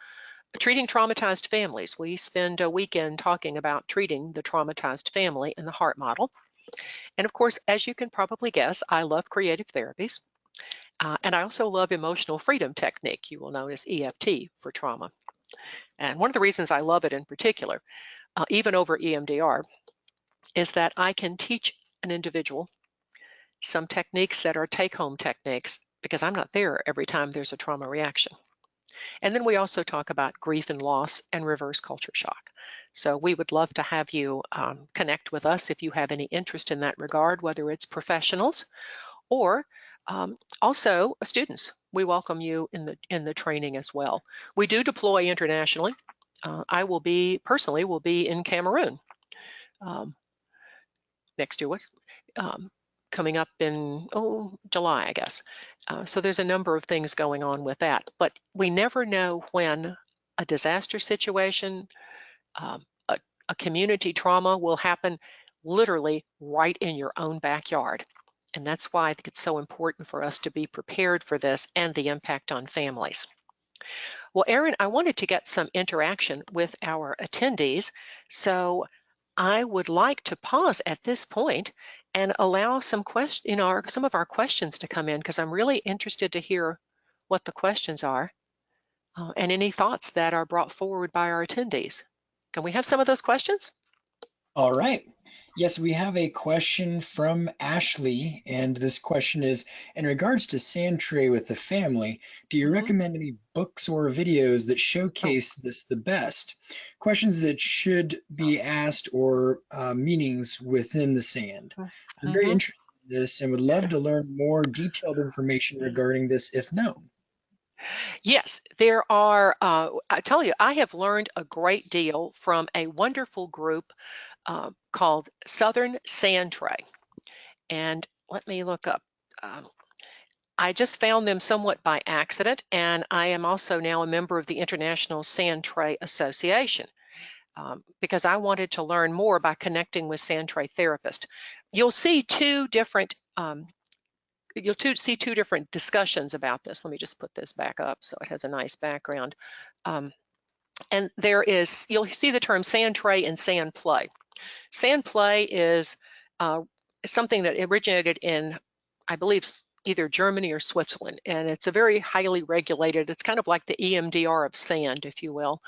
Treating traumatized families. We spend a weekend talking about treating the traumatized family in the HEART model. And of course, as you can probably guess, I love creative therapies. And I also love emotional freedom technique, you will know as EFT for trauma. And one of the reasons I love it in particular, even over EMDR, is that I can teach an individual some techniques that are take-home techniques because I'm not there every time there's a trauma reaction. And then we also talk about grief and loss and reverse culture shock. So we would love to have you connect with us if you have any interest in that regard, whether it's professionals or also students. We welcome you in the training as well. We do deploy internationally. I will be in Cameroon next year. What's coming up in July, I guess. So there's a number of things going on with that, but we never know when a disaster situation, a community trauma will happen literally right in your own backyard. And that's why I think it's so important for us to be prepared for this and the impact on families. Well, Erin, I wanted to get some interaction with our attendees, so I would like to pause at this point and allow some of our questions to come in, because I'm really interested to hear what the questions are and any thoughts that are brought forward by our attendees. Can we have some of those questions? All right. Yes, we have a question from Ashley, and this question is, in regards to sand tray with the family, do you recommend any books or videos that showcase this the best? Questions that should be asked or meanings within the sand. I'm very interested in this and would love to learn more detailed information regarding this if known. Yes, there are. I tell you, I have learned a great deal from a wonderful group called Southern Sand Tray. And let me look up. I just found them somewhat by accident, and I am also now a member of the International Sand Tray Association because I wanted to learn more by connecting with sand tray therapists. You'll see two different discussions about this. Let me just put this back up so it has a nice background. And you'll see the term sand tray and sand play. Sand play is something that originated in, I believe, either Germany or Switzerland, and it's a very highly regulated, it's kind of like the EMDR of sand, if you will.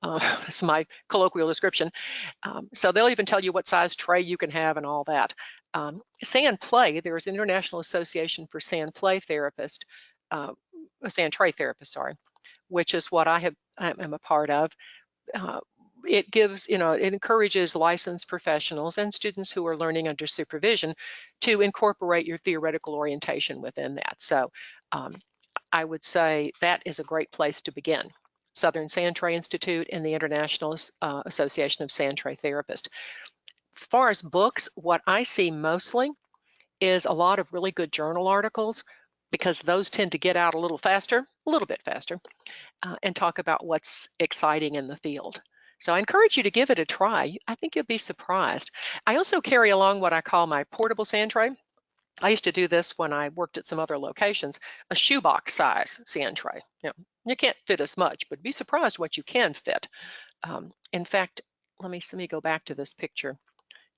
That's my colloquial description. So they'll even tell you what size tray you can have and all that. Sand play, there's an International Association for Sand Play Therapist, Sand Tray Therapist, sorry, which is what I'm a part of. It gives, it encourages licensed professionals and students who are learning under supervision to incorporate your theoretical orientation within that. So I would say that is a great place to begin. Southern Sand Tray Institute and the International Association of Sand Tray Therapists. As far as books, what I see mostly is a lot of really good journal articles, because those tend to get out a little bit faster, and talk about what's exciting in the field. So I encourage you to give it a try. I think you'll be surprised. I also carry along what I call my portable sand tray. I used to do this when I worked at some other locations, a shoebox size sand tray. You can't fit as much, but be surprised what you can fit. In fact, let me go back to this picture.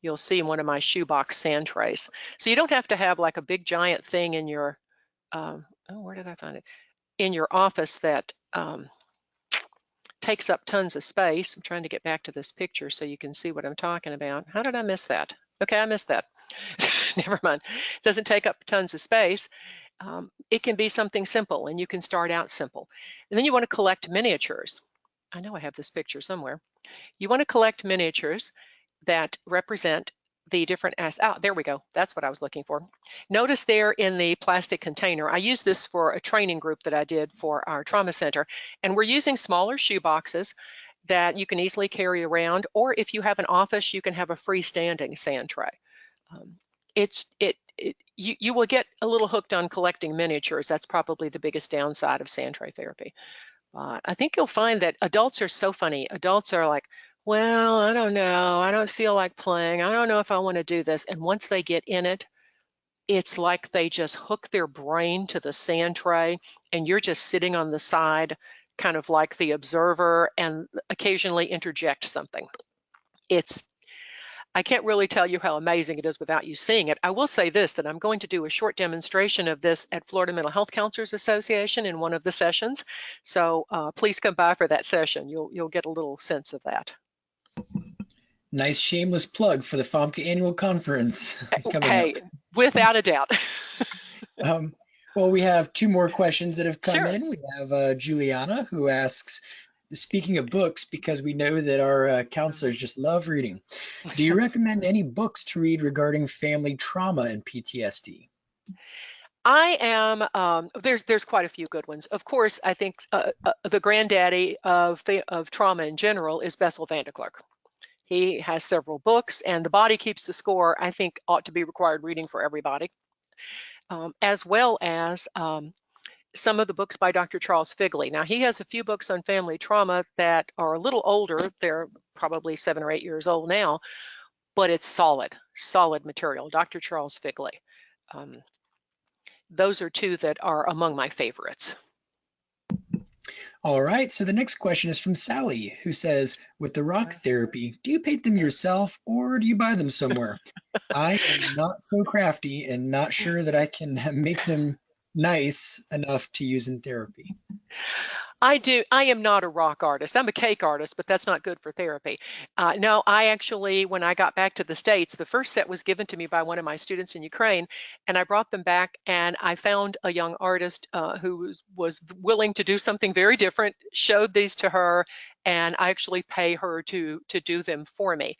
You'll see one of my shoebox sand trays. So you don't have to have like a big giant thing in your, where did I find it? In your office that takes up tons of space. I'm trying to get back to this picture so you can see what I'm talking about. How did I miss that? Okay, I missed that. Never mind. It doesn't take up tons of space. It can be something simple, and you can start out simple. And then you want to collect miniatures. I know I have this picture somewhere. You want to collect miniatures that represent the different there we go. That's what I was looking for. Notice there in the plastic container, I used this for a training group that I did for our trauma center, and we're using smaller shoe boxes that you can easily carry around, or if you have an office, you can have a freestanding sand tray. You will get a little hooked on collecting miniatures. That's probably the biggest downside of sand tray therapy. But I think you'll find that adults are so funny. Adults are like, well, I don't know. I don't feel like playing. I don't know if I want to do this. And once they get in it, it's like they just hook their brain to the sand tray, and you're just sitting on the side, kind of like the observer, and occasionally interject something. I can't really tell you how amazing it is without you seeing it. I will say this, that I'm going to do a short demonstration of this at Florida Mental Health Counselors Association in one of the sessions. So please come by for that session. You'll get a little sense of that. Nice shameless plug for the FOMCA annual conference coming Hey, up. Without a doubt. Well, we have two more questions that have come Sure. in. We have Juliana, who asks, speaking of books, because we know that our counselors just love reading, do you recommend any books to read regarding family trauma and PTSD? I am, there's quite a few good ones. Of course, I think the granddaddy of trauma in general is Bessel van der Kolk. He has several books, and The Body Keeps the Score, I think, ought to be required reading for everybody, as well as some of the books by Dr. Charles Figley. Now, he has a few books on family trauma that are a little older. They're probably 7 or 8 years old now, but it's solid material. Dr. Charles Figley. Those are two that are among my favorites. All right, so the next question is from Sally, who says, with the rock therapy, do you paint them yourself or do you buy them somewhere? I am not so crafty and not sure that I can make them nice enough to use in therapy. I am not a rock artist. I'm a cake artist, but that's not good for therapy. No, I actually, when I got back to the States, the first set was given to me by one of my students in Ukraine, and I brought them back, and I found a young artist who was willing to do something very different, showed these to her, and I actually pay her to do them for me.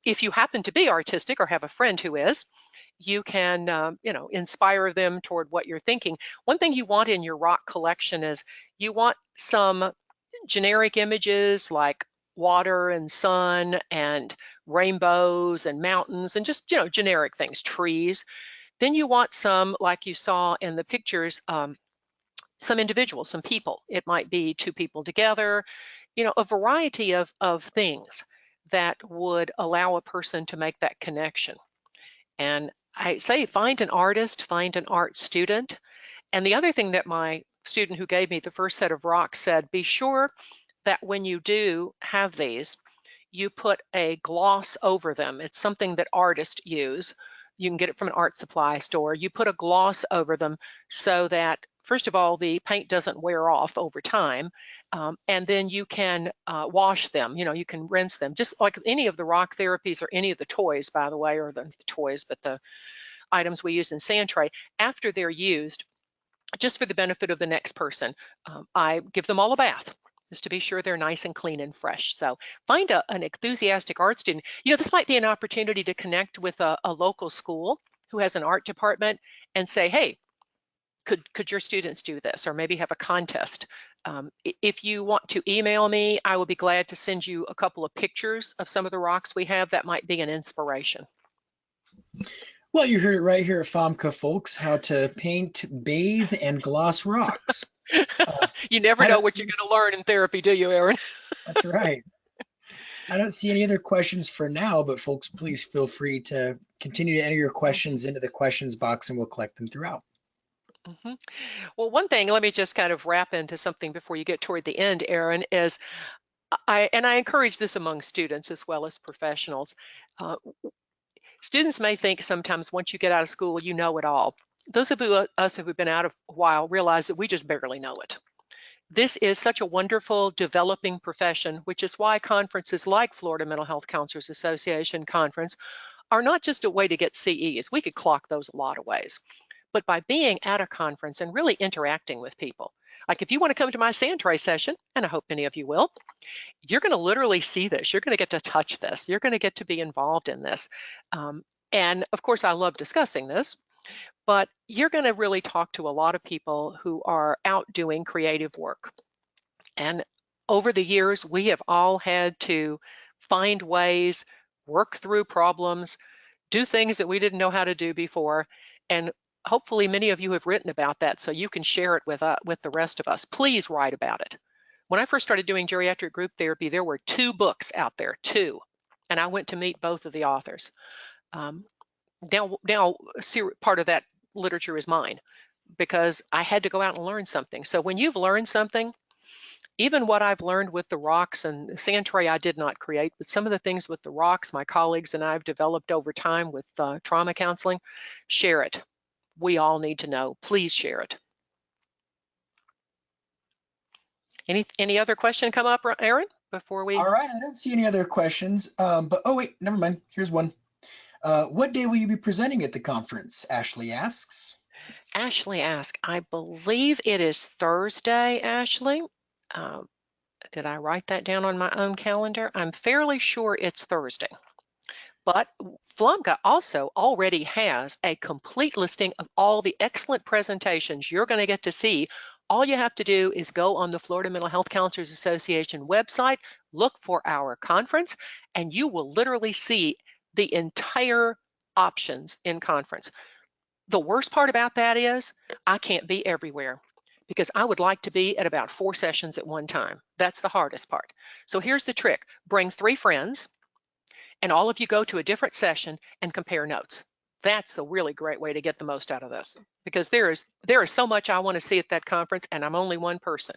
If you happen to be artistic or have a friend who is, you can inspire them toward what you're thinking. One thing you want in your rock collection is you want some generic images like water and sun and rainbows and mountains and just generic things, trees. Then you want some, like you saw in the pictures, some individuals, some people. It might be two people together, a variety of things that would allow a person to make that connection. And I say find an artist, find an art student. And the other thing that my student who gave me the first set of rocks said, be sure that when you do have these, you put a gloss over them. It's something that artists use. You can get it from an art supply store. You put a gloss over them so that, first of all, the paint doesn't wear off over time. And then you can wash them, you can rinse them, just like any of the rock therapies or any of the toys, by the way, or the toys, but the items we use in sand tray, after they're used, just for the benefit of the next person, I give them all a bath, just to be sure they're nice and clean and fresh. So find an enthusiastic art student. This might be an opportunity to connect with a local school who has an art department and say, hey, could your students do this, or maybe have a contest. If you want to email me, I will be glad to send you a couple of pictures of some of the rocks we have that might be an inspiration. Well, you heard it right here at FOMCA, folks, how to paint, bathe, and gloss rocks. You never know what you're going to learn in therapy, do you, Erin? That's right. I don't see any other questions for now, but folks, please feel free to continue to enter your questions into the questions box and we'll collect them throughout. Mm-hmm. Well, one thing, let me just kind of wrap into something before you get toward the end, Erin, is I encourage this among students as well as professionals. Students may think sometimes once you get out of school, you know it all. Those of us who have been out a while realize that we just barely know it. This is such a wonderful developing profession, which is why conferences like Florida Mental Health Counselors Association conference are not just a way to get CEs. We could clock those a lot of ways. but by being at a conference and really interacting with people. Like if you want to come to my sand tray session, and I hope many of you will, you're going to literally see this. You're going to get to touch this. You're going to get to be involved in this. Um, and of course, I love discussing this, but you're going to really talk to a lot of people who are out doing creative work. And over the years, we have all had to find ways, work through problems, do things that we didn't know how to do before. And hopefully many of you have written about that so you can share it with the rest of us. Please write about it. When I first started doing geriatric group therapy, there were 2 books out there, 2, and I went to meet both of the authors. Now part of that literature is mine because I had to go out and learn something. So when you've learned something, even what I've learned with the rocks and the sand tray I did not create, but some of the things with the rocks my colleagues and I have developed over time with trauma counseling, share it. We all need to know. Please share it. Any other question come up, Erin, before we? All right, I don't see any other questions, but oh wait, never mind. Here's one. What day will you be presenting at the conference? Ashley asks. Ashley asks, I believe it is Thursday, Ashley. Did I write that down on my own calendar? I'm fairly sure it's Thursday. But FLMCA also already has a complete listing of all the excellent presentations you're going to get to see. All you have to do is go on the Florida Mental Health Counselors Association website, look for our conference, and you will literally see the entire options in conference. The worst part about that is I can't be everywhere because I would like to be at about 4 sessions at one time. That's the hardest part. So here's the trick. Bring 3 friends and all of you go to a different session and compare notes. That's the really great way to get the most out of this because there is so much I want to see at that conference and I'm only one person.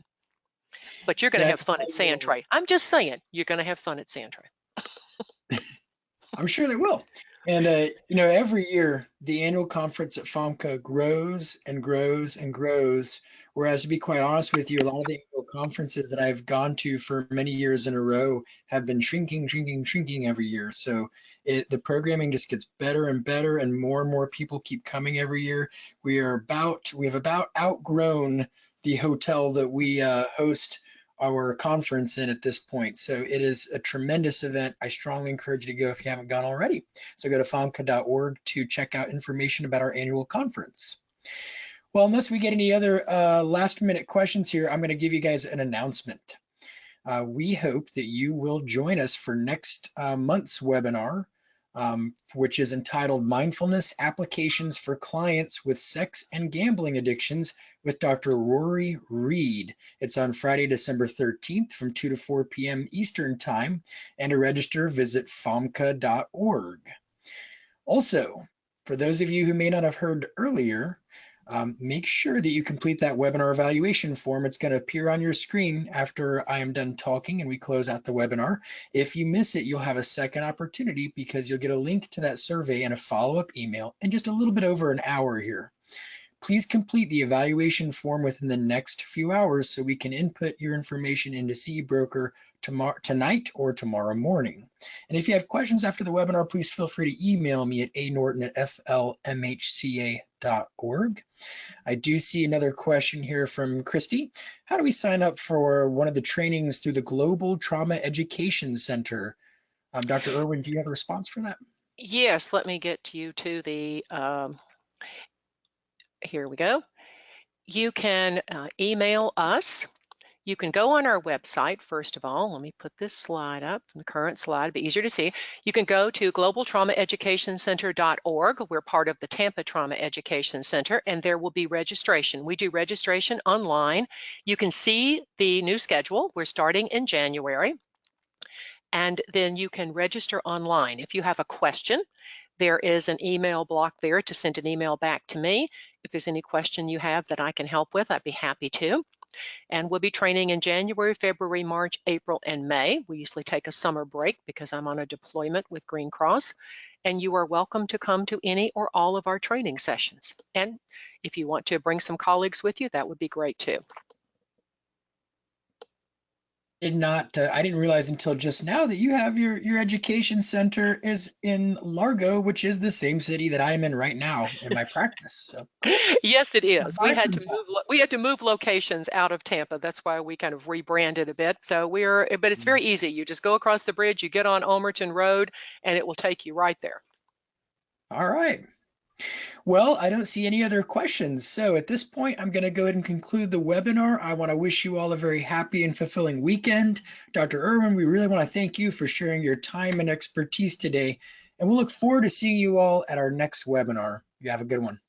But you're going to have fun at Sand Tray. I'm just saying, you're going to have fun at Sand Tray. I'm sure they will. And, every year the annual conference at FOMCA grows and grows and grows. Whereas to be quite honest with you, a lot of the annual conferences that I've gone to for many years in a row have been shrinking every year. So the programming just gets better and better and more people keep coming every year. We have about outgrown the hotel that we host our conference in at this point. So it is a tremendous event. I strongly encourage you to go if you haven't gone already. So go to fomca.org to check out information about our annual conference. Well, unless we get any other last minute questions here, I'm going to give you guys an announcement. We hope that you will join us for next month's webinar, which is entitled Mindfulness Applications for Clients with Sex and Gambling Addictions with Dr. Rory Reed. It's on Friday, December 13th from 2 to 4 p.m. Eastern Time, and to register, visit fomca.org. Also, for those of you who may not have heard earlier, make sure that you complete that webinar evaluation form. It's going to appear on your screen after I am done talking and we close out the webinar. If you miss it, you'll have a second opportunity because you'll get a link to that survey and a follow-up email in just a little bit over an hour here. Please complete the evaluation form within the next few hours so we can input your information into CBroker tonight or tomorrow morning. And if you have questions after the webinar, please feel free to email me at anorton@flmhca.org. I do see another question here from Christy. How do we sign up for one of the trainings through the Global Trauma Education Center? Dr. Erwin, do you have a response for that? Yes, let me get you to the, here we go. You can email us. You can go on our website, first of all. Let me put this slide up from the current slide, it'll be easier to see. You can go to globaltraumaeducationcenter.org. We're part of the Tampa Trauma Education Center, and there will be registration. We do registration online. You can see the new schedule. We're starting in January, and then you can register online. If you have a question, there is an email block there to send an email back to me. If there's any question you have that I can help with, I'd be happy to. And we'll be training in January, February, March, April, and May. We usually take a summer break because I'm on a deployment with Green Cross. And you are welcome to come to any or all of our training sessions. And if you want to bring some colleagues with you, that would be great too. I didn't realize until just now that you have your education center is in Largo, which is the same city that I'm in right now in my practice. So cool. Yes, it Come is. by sometime. We had to move locations out of Tampa. That's why we kind of rebranded a bit. But it's very easy. You just go across the bridge, you get on Ulmerton Road, and it will take you right there. All right. Well, I don't see any other questions. So at this point, I'm going to go ahead and conclude the webinar. I want to wish you all a very happy and fulfilling weekend. Dr. Erwin, we really want to thank you for sharing your time and expertise today. And we'll look forward to seeing you all at our next webinar. You have a good one.